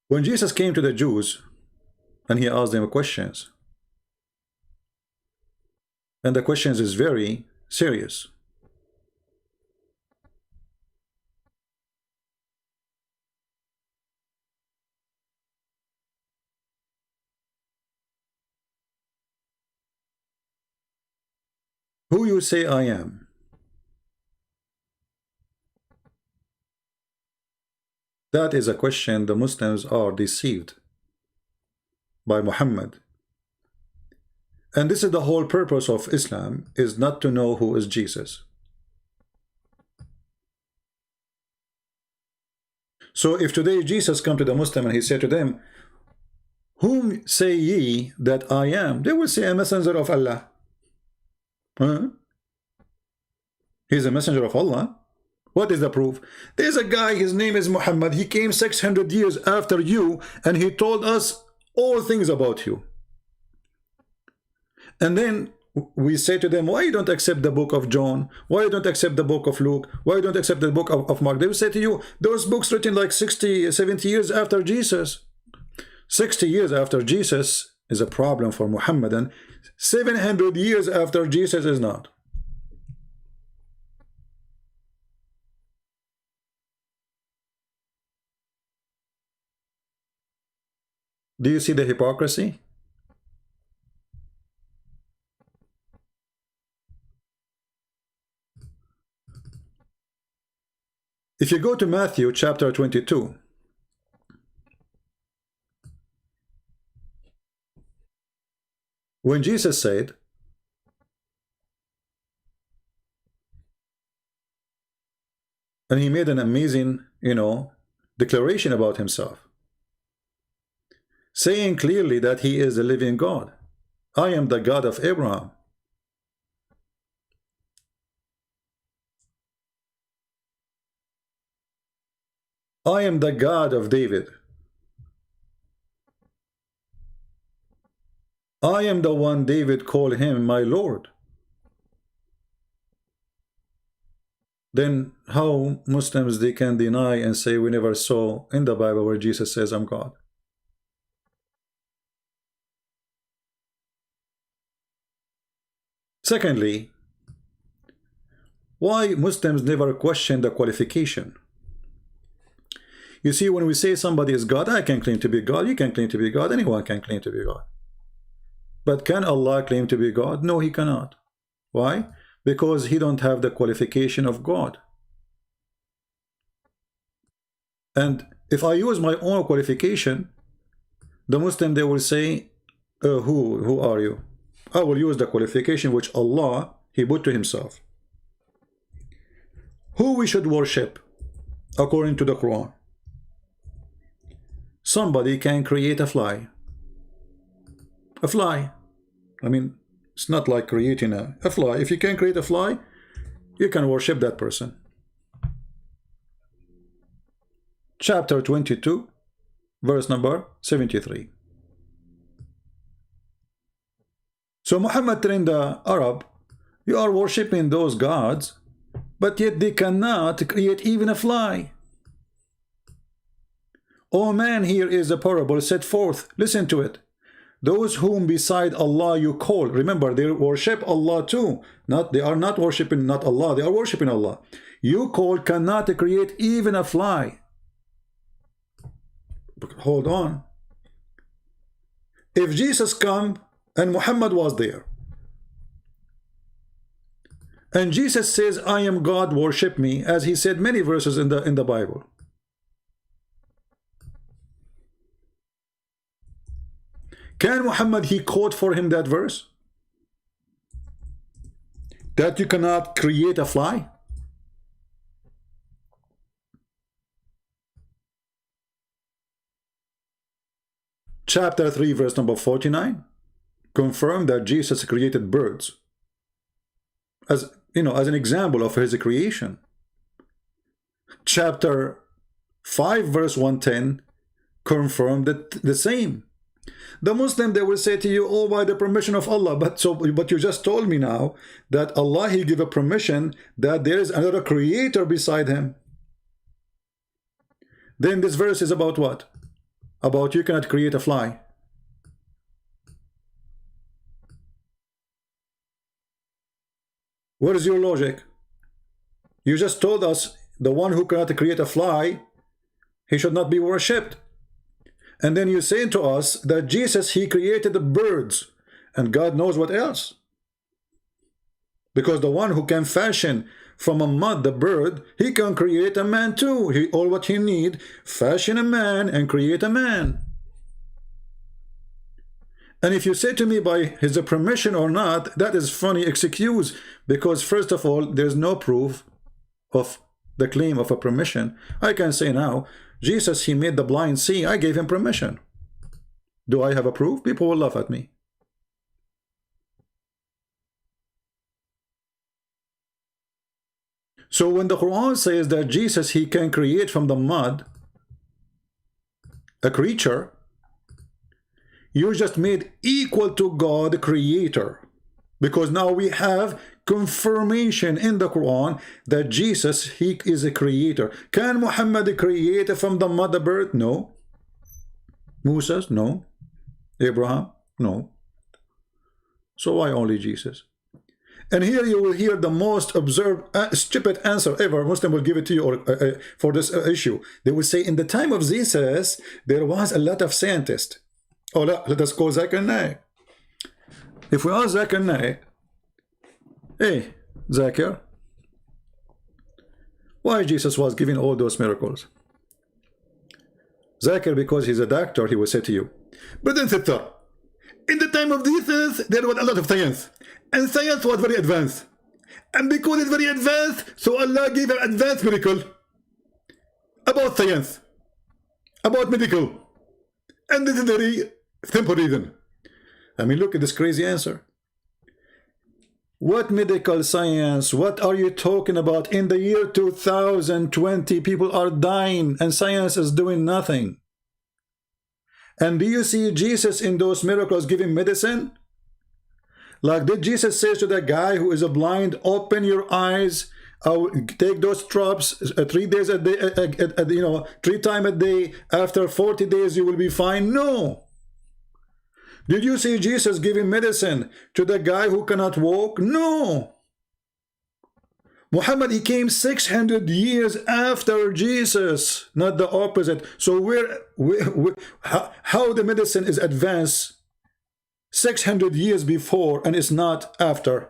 When Jesus came to the Jews and he asked them questions, and the questions is very serious. Who you say I am? That is a question the Muslims are deceived by Muhammad. And this is the whole purpose of Islam, is not to know who is Jesus. So if today Jesus come to the Muslim and he said to them, whom say ye that I am? They will say a messenger of Allah. He's a messenger of Allah. What is the proof? There's a guy, his name is Muhammad. He came 600 years after you and he told us all things about you. And then we say to them, why you don't accept the book of John? Why you don't accept the book of Luke? Why you don't accept the book of Mark? They will say to you, those books written like 60, 70 years after Jesus. 60 years after Jesus is a problem for Muhammadan. 700 years after Jesus is not. Do you see the hypocrisy? If you go to Matthew chapter 22, when Jesus said, and he made an amazing, declaration about himself, saying clearly that he is the living God. I am the God of Abraham. I am the God of David. I am the one David called him my Lord. Then how Muslims they can deny and say we never saw in the Bible where Jesus says I'm God? Secondly, why Muslims never question the qualification? You see, when we say somebody is God, I can claim to be God, you can claim to be God, anyone can claim to be God. But can Allah claim to be God? No, he cannot. Why? Because he don't have the qualification of God. And if I use my own qualification, the Muslim, they will say, who are you? I will use the qualification which Allah, he put to himself. Who we should worship according to the Quran? Somebody can create a fly. A fly. I mean, it's not like creating a fly. If you can create a fly, you can worship that person. Chapter 22, verse number 73. So Muhammad telling the Arab, you are worshipping those gods, but yet they cannot create even a fly. Oh man, here is a parable set forth. Listen to it. Those whom beside Allah you call, remember they worship Allah too. They are not worshipping not Allah, they are worshipping Allah. You call cannot create even a fly. Hold on. If Jesus come and Muhammad was there, and Jesus says, I am God, worship me, as he said many verses in the Bible. Can Muhammad, he quote for him that verse? That you cannot create a fly? Chapter 3, verse number 49. Confirm that Jesus created birds. As you know, as an example of his creation. Chapter 5, verse 110. Confirm that the same. The Muslim, they will say to you, oh, by the permission of Allah. But you just told me now that Allah, he give a permission that there is another creator beside him. Then this verse is about what? About you cannot create a fly. What is your logic? You just told us the one who cannot create a fly, he should not be worshipped. And then you say to us that Jesus, he created the birds, and God knows what else. Because the one who can fashion from a mud the bird, he can create a man too. All what he need, fashion a man and create a man. And if you say to me by his permission or not, that is funny excuse, because first of all, there's no proof of the claim of a permission. I can say now, Jesus, he made the blind see, I gave him permission. Do I have a proof? People will laugh at me. So when the Quran says that Jesus, he can create from the mud a creature, you just made equal to God creator. Because now we have confirmation in the Quran that Jesus, he is a creator. Can Muhammad create from the mother bird? No. Musa? No. Abraham? No. So why only Jesus? And here you will hear the most absurd, stupid answer ever. Muslim will give it to you for this issue. They will say, in the time of Jesus, there was a lot of scientists. Oh, let us call Zakir Naik. If we ask Zakir Naik, hey, Zakir, why Jesus was giving all those miracles? Zakir, because he's a doctor, he will say to you, Brother and sister, in the time of Jesus, there was a lot of science. And science was very advanced. And because it's very advanced, so Allah gave an advanced miracle about science, about medical. And this is a very simple reason. I mean, look at this crazy answer. What medical science? What are you talking about? In the year 2020, people are dying and science is doing nothing. And do you see Jesus in those miracles giving medicine? Like, did Jesus say to the guy who is blind, open your eyes, take those drops 3 days a day, 3 times a day, after 40 days you will be fine? No. Did you see Jesus giving medicine to the guy who cannot walk? No. Muhammad, he came 600 years after Jesus, not the opposite. So how the medicine is advanced 600 years before and it's not after?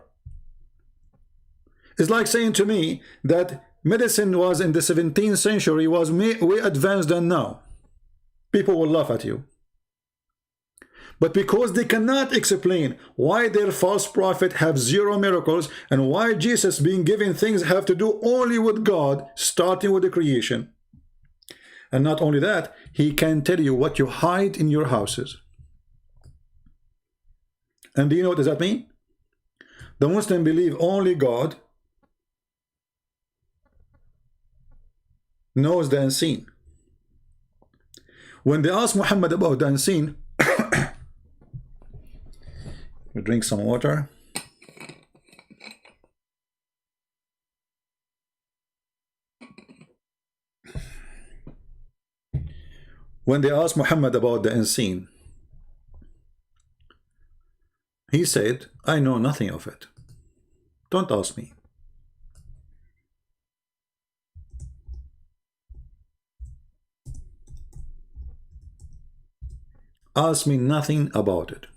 It's like saying to me that medicine was in the 17th century, was way advanced than now. People will laugh at you. But because they cannot explain why their false prophet have 0 miracles and why Jesus being given things have to do only with God, starting with the creation. And not only that, he can tell you what you hide in your houses. And do you know what does that mean? The Muslim believe only God knows the unseen. When they ask Muhammad about the unseen, we drink some water. When they asked Muhammad about the unseen, he said, I know nothing of it. Don't ask me. Ask me nothing about it.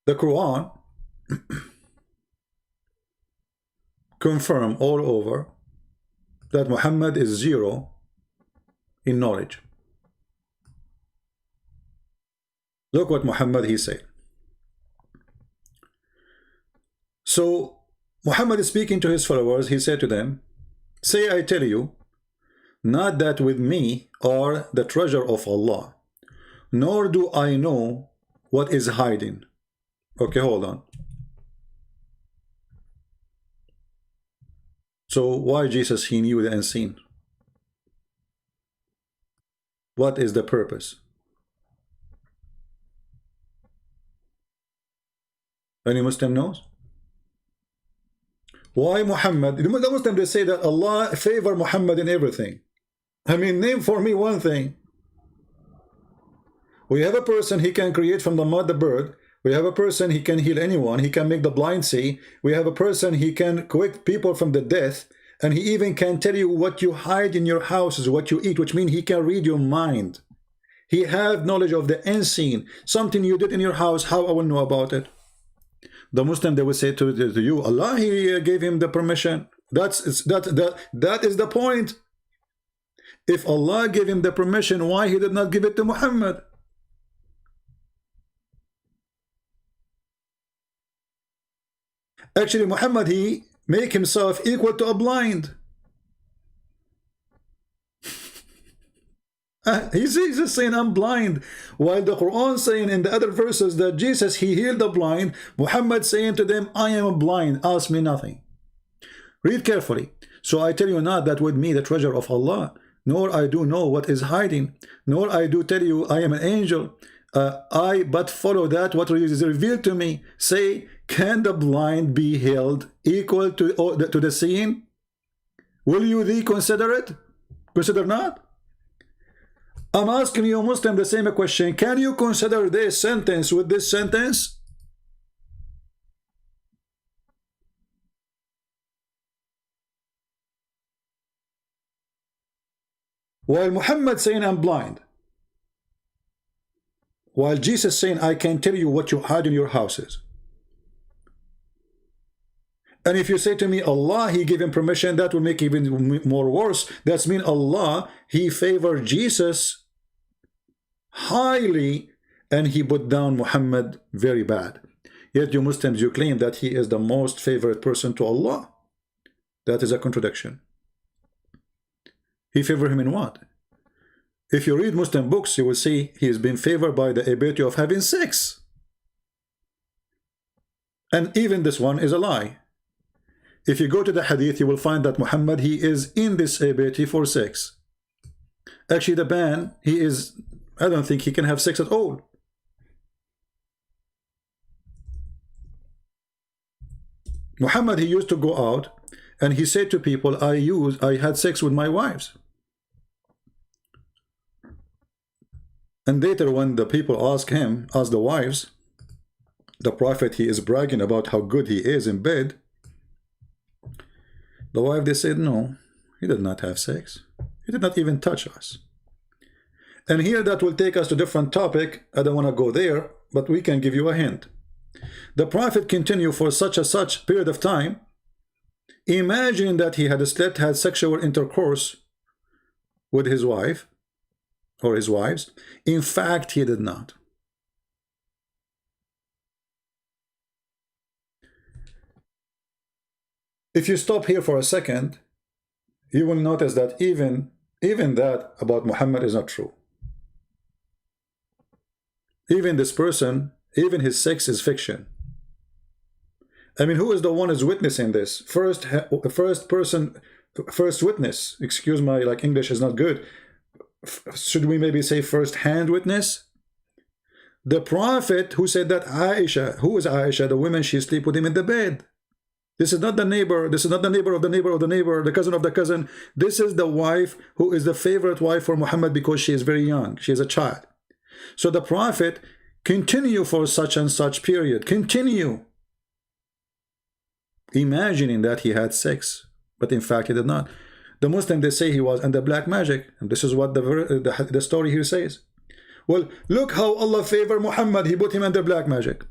The Quran confirm all over that Muhammad is 0 in knowledge. Look what Muhammad he said. So Muhammad is speaking to his followers. He said to them, say I tell you, not that with me are the treasure of Allah, nor do I know what is hiding. Okay, hold on. So why Jesus, he knew the unseen? What is the purpose? Any Muslim knows? Why Muhammad? The Muslim, they say that Allah favor Muhammad in everything. I mean, name for me one thing. We have a person, he can create from the mud the bird. We have a person, he can heal anyone. He can make the blind see. We have a person, he can quick people from the death. And he even can tell you what you hide in your houses, what you eat, which means he can read your mind. He have knowledge of the unseen. Something you did in your house, how I will know about it? The Muslim, they will say to you, Allah, he gave him the permission. That is the point. If Allah gave him the permission, why he did not give it to Muhammad? Actually, Muhammad, he make himself equal to a blind. He's just saying, I'm blind. While the Quran saying in the other verses that Jesus, he healed the blind, Muhammad saying to them, I am blind, ask me nothing. Read carefully. So I tell you not that with me the treasure of Allah, nor I do know what is hiding, nor I do tell you I am an angel. I but follow that what is revealed to me. Say, can the blind be healed equal to the seeing? Will you thee consider it? Consider not? I'm asking you, Muslim, the same question. Can you consider this sentence with this sentence? While Muhammad saying, I'm blind. While Jesus saying, I can tell you what you hide in your houses. And if you say to me, Allah, he gave him permission, that will make it even more worse. That's mean Allah, he favored Jesus highly, and he put down Muhammad very bad. Yet you Muslims, you claim that he is the most favorite person to Allah. That is a contradiction. He favored him in what? If you read Muslim books, you will see he has been favored by the ability of having sex. And even this one is a lie. If you go to the hadith, you will find that Muhammad, he is in this ability for sex. Actually, the man, he is, I don't think he can have sex at all. Muhammad, he used to go out and he said to people, I had sex with my wives. And later when the people ask the wives, the Prophet, he is bragging about how good he is in bed. The wife, they said, no, he did not have sex. He did not even touch us. And here that will take us to a different topic. I don't want to go there, but we can give you a hint. The Prophet continued for such period of time. Imagine that he had sexual intercourse with his wife or his wives. In fact, he did not. If you stop here for a second, you will notice that even that about Muhammad is not true. Even this person, even his sex is fiction. I mean, who is the one who's witnessing this? First witness. Excuse my English is not good. Should we maybe say first-hand witness? The Prophet who said that Aisha, who is Aisha? The woman, she sleep with him in the bed. This is not the neighbor. This is not the neighbor of the neighbor of the neighbor, the cousin of the cousin. This is the wife who is the favorite wife for Muhammad because she is very young. She is a child. So the Prophet continue for such and such period. Continue. Imagining that he had sex, but in fact he did not. The Muslim, they say he was under black magic, and this is what the story here says. Well, look how Allah favored Muhammad. He put him under black magic.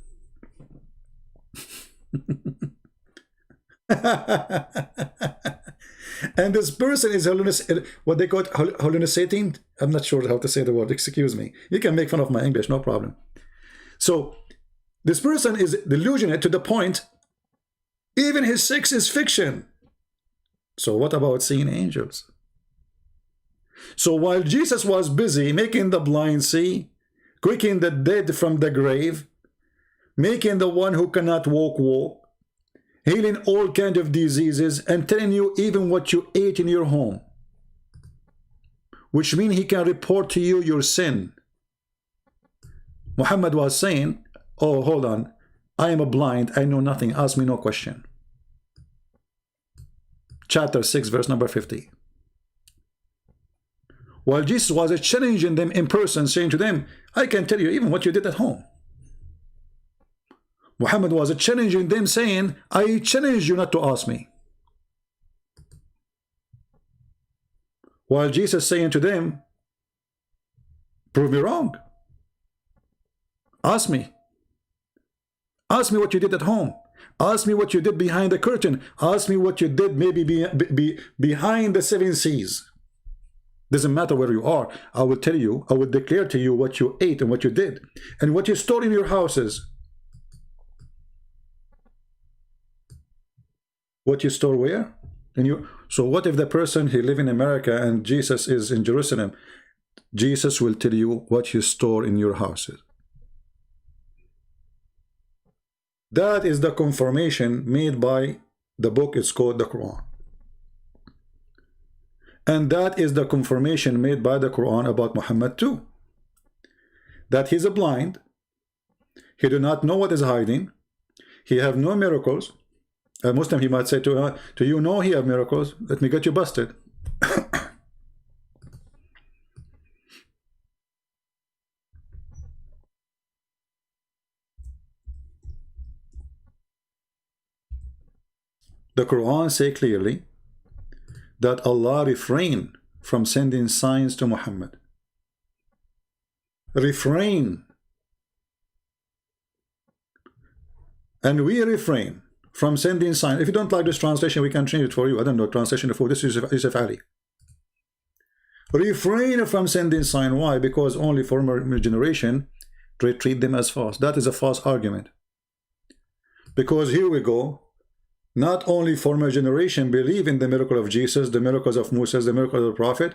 And this person is what they call it, hallucinating. I'm not sure how to say the word. Excuse me. You can make fun of my English, no problem. So this person is delusional to the point even his sex is fiction. So what about seeing angels? So while Jesus was busy making the blind see, quickening the dead from the grave, making the one who cannot walk, healing all kinds of diseases, and telling you even what you ate in your home, which means he can report to you your sin. Muhammad was saying, oh, hold on, I am a blind, I know nothing, ask me no question. Chapter 6, verse number 50. While Jesus was challenging them in person, saying to them, I can tell you even what you did at home. Muhammad was challenging them, saying, I challenge you not to ask me. While Jesus saying to them, prove me wrong. Ask me. Ask me what you did at home. Ask me what you did behind the curtain. Ask me what you did maybe behind the 7 seas. Doesn't matter where you are. I will tell you, I will declare to you what you ate and what you did. And what you stored in your houses. What you store where? So what if the person, he live in America and Jesus is in Jerusalem? Jesus will tell you what you store in your houses. That is the confirmation made by the book. It's called the Quran. And that is the confirmation made by the Quran about Muhammad too. That he's a blind. He do not know what is hiding. He have no miracles. A Muslim, he might say to you, no, he have miracles. Let me get you busted. The Quran say clearly that Allah refrained from sending signs to Muhammad. Refrain. And we refrain from sending signs. If you don't like this translation, we can change it for you. I don't know translation for this is Yusuf Ali. Refrain from sending sign. Why? Because only former generation treat them as false. That is a false argument. Because here we go. Not only former generation believe in the miracle of Jesus, the miracles of Moses, the miracle of the Prophet,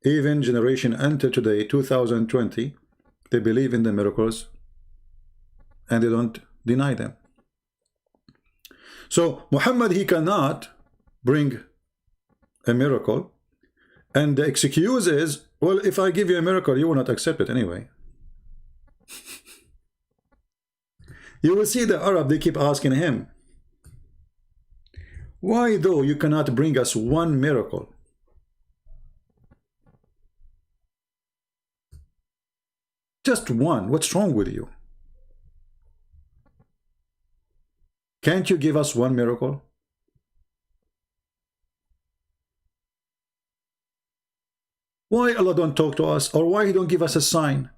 even generation until today, 2020, they believe in the miracles and they don't deny them. So Muhammad, he cannot bring a miracle, and the excuse is, well, if I give you a miracle, you will not accept it anyway. You will see the Arab, they keep asking him, why though you cannot bring us one miracle? Just one. What's wrong with you? Can't you give us one miracle? Why Allah don't talk to us, or why He don't give us a sign?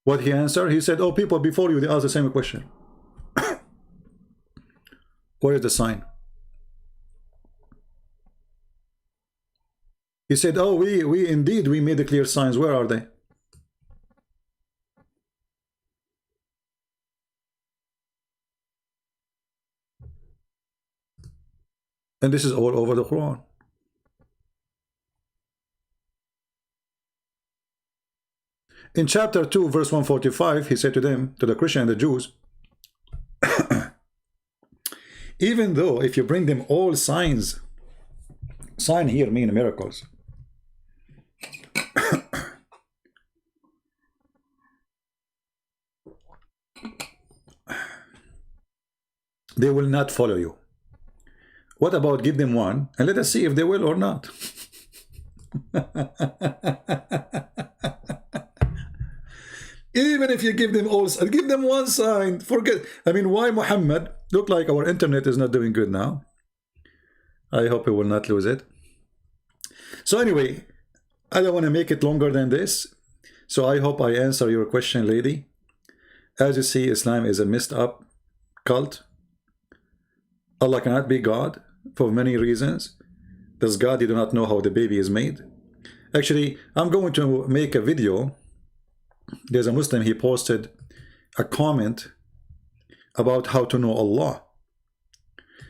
What he answered? He said, oh, people before you, they asked the same question. Where is the sign? He said, oh, we indeed, we made the clear signs. Where are they? And this is all over the Quran. In chapter 2, verse 145, he said to them, to the Christian and the Jews, even though if you bring them all signs, sign here mean miracles. They will not follow you. What about give them one and let us see if they will or not? Even if you give them all, give them one sign, forget. I mean, why Muhammad? Look like our internet is not doing good now. I hope we will not lose it. So anyway, I don't want to make it longer than this. So I hope I answer your question, lady. As you see, Islam is a messed up cult. Allah cannot be God for many reasons. Does God, you do not know how the baby is made? Actually, I'm going to make a video. There's a Muslim, he posted a comment about how to know Allah.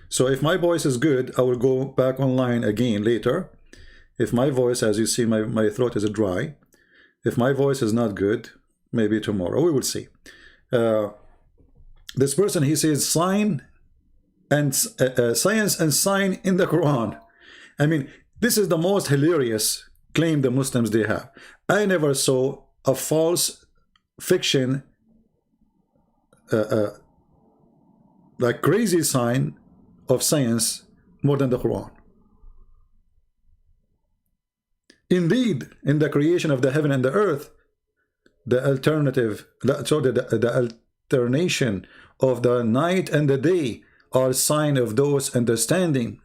So if my voice is good, I will go back online again later. If my voice, as you see, my throat is dry. If my voice is not good, maybe tomorrow, we will see. This person, he says sign and science and sign in the Quran. I mean, this is the most hilarious claim the Muslims they have. I never saw a false fiction like crazy sign of science more than the Quran. Indeed, in the creation of the heaven and the earth, the alternative, the alternation of the night and the day are sign of those understanding.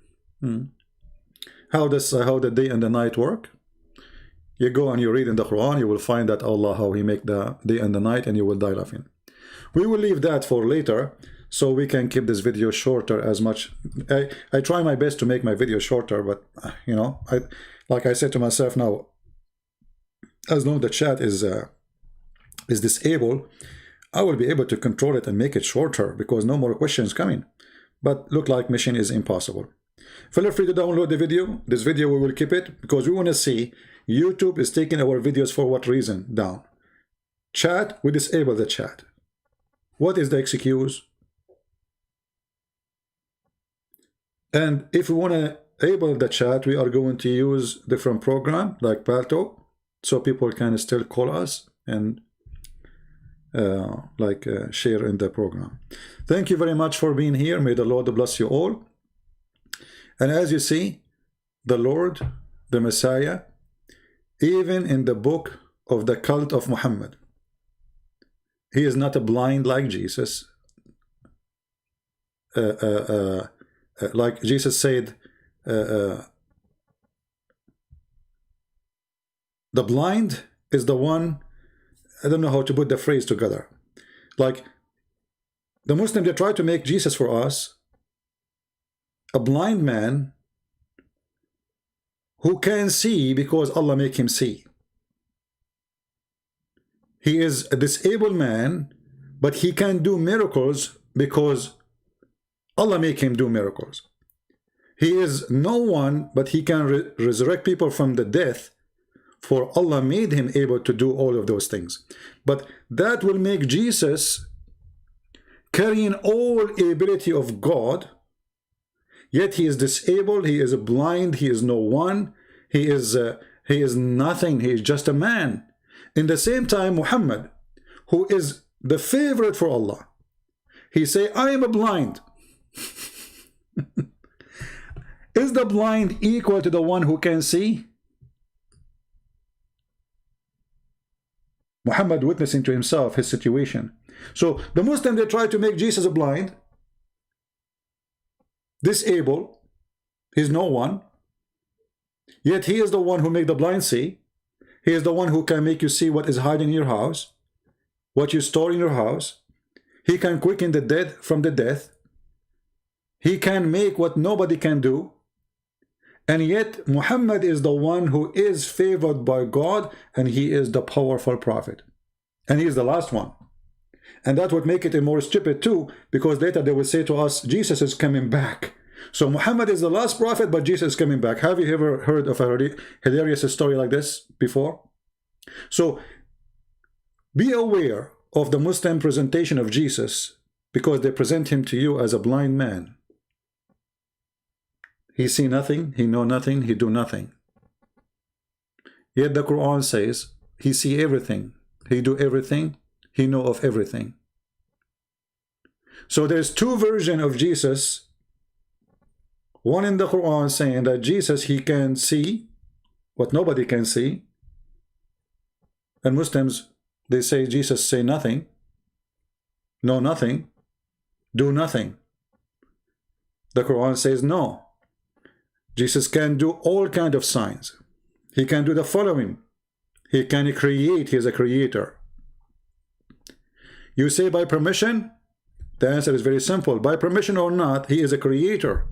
How the day and the night work? You go and you read in the Quran, you will find that Allah, how He make the day and the night, and you will die laughing. We will leave that for later, so we can keep this video shorter as much. I try my best to make my video shorter, but you know, like I said to myself now, as long as the chat is disabled, I will be able to control it and make it shorter because no more questions coming. But look like mission is impossible. Feel free to download the video. This video we will keep it because we want to see YouTube is taking our videos for what reason down. Chat, we disable the chat. What is the excuse? And if we want to enable the chat, we are going to use different program like Paltalk, so people can still call us and share in the program. Thank you very much for being here. May the Lord bless you all. And as you see, the Lord, the Messiah, even in the book of the cult of Muhammad, he is not a blind like Jesus. Like Jesus said, the blind is the one, I don't know how to put the phrase together. Like the Muslim, they try to make Jesus for us a blind man who can see because Allah make him see. He is a disabled man, but he can do miracles because Allah make him do miracles. He is no one, but he can resurrect people from the death for Allah made him able to do all of those things. But that will make Jesus carrying all ability of God, yet he is disabled, he is blind, he is no one, he is nothing, he is just a man. In the same time, Muhammad, who is the favorite for Allah, he say, I am a blind. Is the blind equal to the one who can see? Muhammad witnessing to himself his situation. So the Muslim, they try to make Jesus a blind, disabled, he's no one, yet he is the one who make the blind see. He is the one who can make you see what is hiding in your house, what you store in your house. He can quicken the dead from the death. He can make what nobody can do. And yet Muhammad is the one who is favored by God, and he is the powerful prophet. And he is the last one. And that would make it a more stupid too, because later they will say to us, Jesus is coming back. So Muhammad is the last prophet, but Jesus is coming back. Have you ever heard of a hilarious story like this before? So be aware of the Muslim presentation of Jesus, because they present him to you as a blind man. He see nothing, he know nothing, he do nothing. Yet the Quran says he see everything, he do everything, he know of everything. So there's two versions of Jesus. One in the Quran saying that Jesus, he can see what nobody can see. And Muslims, they say Jesus say nothing, know nothing, do nothing. The Quran says no. Jesus can do all kinds of signs. He can do the following. He can create. He is a creator. You say by permission? The answer is very simple. By permission or not, he is a creator.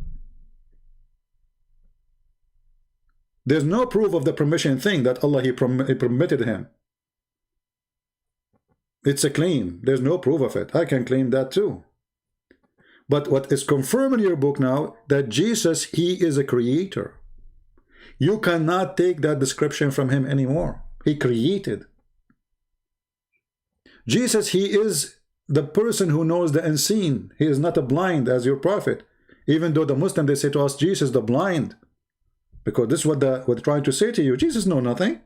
There's no proof of the permission thing that Allah he permitted him. It's a claim. There's no proof of it. I can claim that too. But what is confirmed in your book now, that Jesus, he is a creator. You cannot take that description from him anymore. He created. Jesus, he is the person who knows the unseen. He is not a blind as your prophet. Even though the Muslim, they say to us, Jesus the blind. Because this is what they're trying to say to you. Jesus know nothing.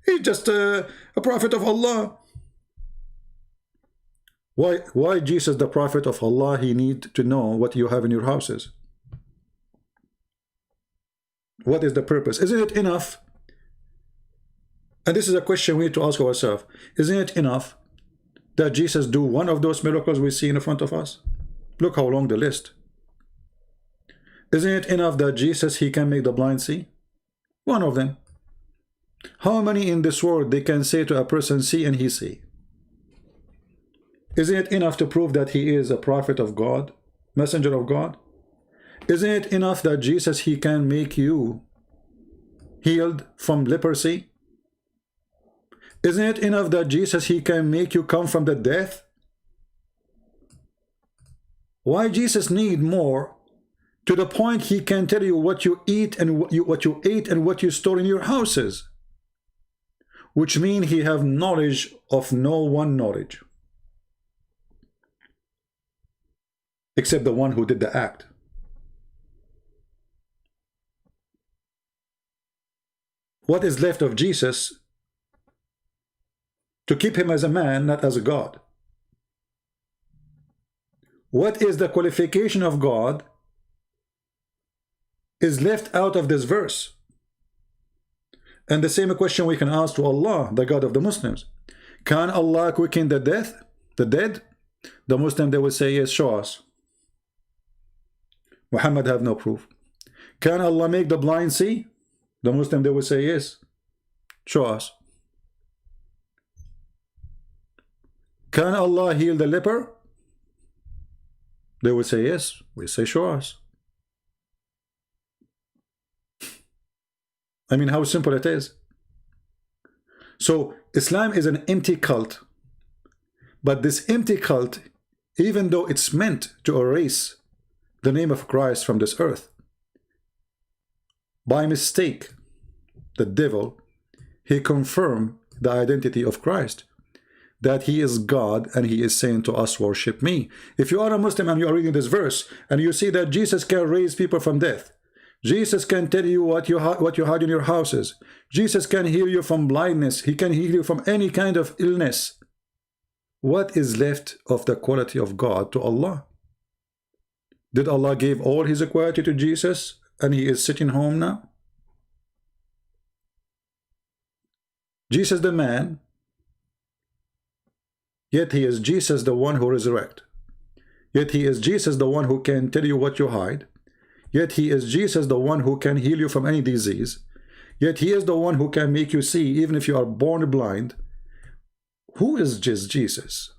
He's just a prophet of Allah. Why Jesus, the prophet of Allah, he need to know what you have in your houses? What is the purpose? Isn't it enough? And this is a question we need to ask ourselves. Isn't it enough that Jesus do one of those miracles we see in front of us? Look how long the list. Isn't it enough that Jesus, he can make the blind see? One of them. How many in this world they can say to a person, see and he see? Isn't it enough to prove that he is a prophet of God, messenger of God? Isn't it enough that Jesus, he can make you healed from leprosy? Isn't it enough that Jesus, he can make you come from the death? Why Jesus need more, to the point he can tell you what you eat and what you ate and what you store in your houses? Which mean he have knowledge of no one knowledge, except the one who did the act. What is left of Jesus to keep him as a man, not as a God? What is the qualification of God is left out of this verse? And the same question we can ask to Allah, the God of the Muslims. Can Allah quicken the dead? The Muslim, they will say, yes, show us. Muhammad have no proof. Can Allah make the blind see? The Muslim, they will say, yes. Show us. Can Allah heal the leper? They will say, yes. We say, show us. I mean, how simple it is. So Islam is an empty cult. But this empty cult, even though it's meant to erase the name of Christ from this earth, by mistake, the devil, he confirmed the identity of Christ, that he is God, and he is saying to us, worship me. If you are a Muslim and you are reading this verse and you see that Jesus can raise people from death, Jesus can tell you what you had in your houses, Jesus can heal you from blindness, he can heal you from any kind of illness, what is left of the quality of God to Allah? Did Allah give all his equality to Jesus and he is sitting home now? Jesus the man, yet he is Jesus the one who resurrects. Yet he is Jesus the one who can tell you what you hide. Yet he is Jesus the one who can heal you from any disease. Yet he is the one who can make you see even if you are born blind. Who is just Jesus?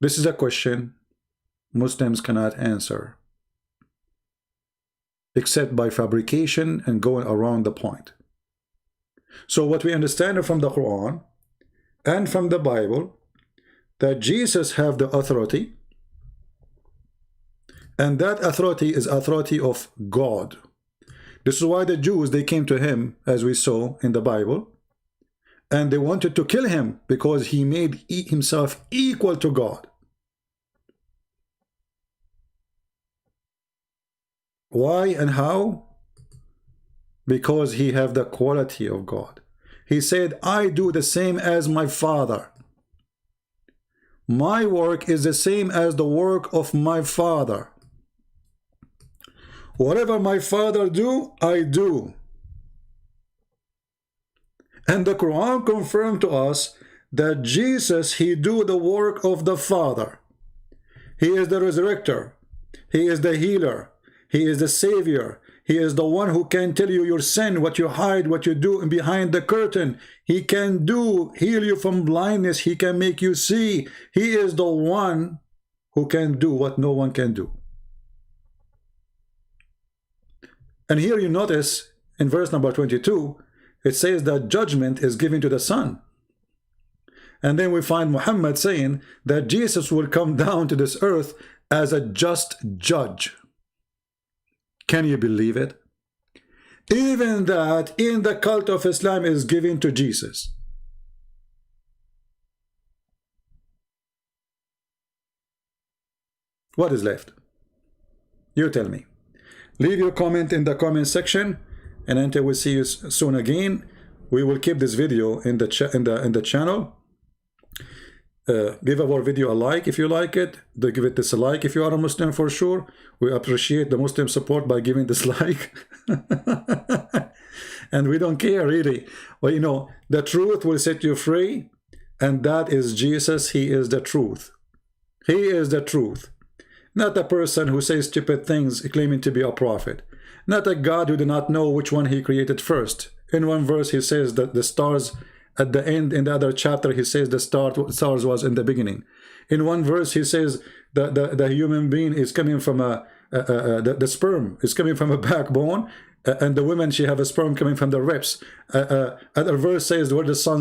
This is a question Muslims cannot answer, except by fabrication and going around the point. So what we understand from the Quran and from the Bible, that Jesus have the authority, and that authority is authority of God. This is why the Jews, they came to him, as we saw in the Bible, and they wanted to kill him because he made himself equal to God. Why and how? Because he have the quality of God. He said, I do the same as my Father. My work is the same as the work of my Father. Whatever my Father do, I do. And the Quran confirmed to us that Jesus, he do the work of the Father. He is the resurrector. He is the healer. He is the savior. He is the one who can tell you your sin, what you hide, what you do behind the curtain. He can heal you from blindness. He can make you see. He is the one who can do what no one can do. And here you notice in verse number 22, it says that judgment is given to the Son. And then we find Muhammad saying that Jesus will come down to this earth as a just judge. Can you believe it? Even that in the cult of Islam is given to Jesus. What is left? You tell me. Leave your comment in the comment section, and until we see you soon again, we will keep this video in the channel. Give our video a like if you like it. Give it this a like if you are a Muslim for sure. We appreciate the Muslim support by giving this like. And we don't care really. Well, you know, the truth will set you free, and that is Jesus. He is the truth. He is the truth. Not a person who says stupid things claiming to be a prophet. Not a God who did not know which one he created first. In one verse he says that the stars at the end, in the other chapter he says the stars was in the beginning. In one verse he says that the human being is coming from the sperm is coming from a backbone, and the woman, she have a sperm coming from the ribs. Other verse says where the sun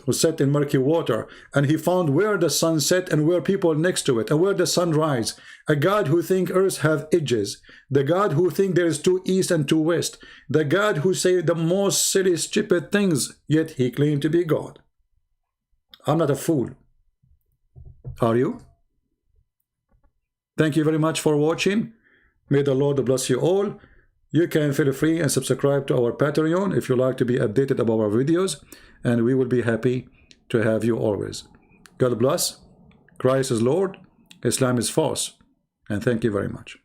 was set in murky water, and he found where the sun set and where people next to it, and where the sun rise. A God who think earth have edges, the God who think there is two east and two west, the God who say the most silly stupid things, yet he claimed to be God. I'm not a fool. Are you? Thank you very much for watching. May the Lord bless you all. You can feel free and subscribe to our Patreon if you like to be updated about our videos, and we will be happy to have you always. God bless. Christ is Lord. Islam is false. And thank you very much.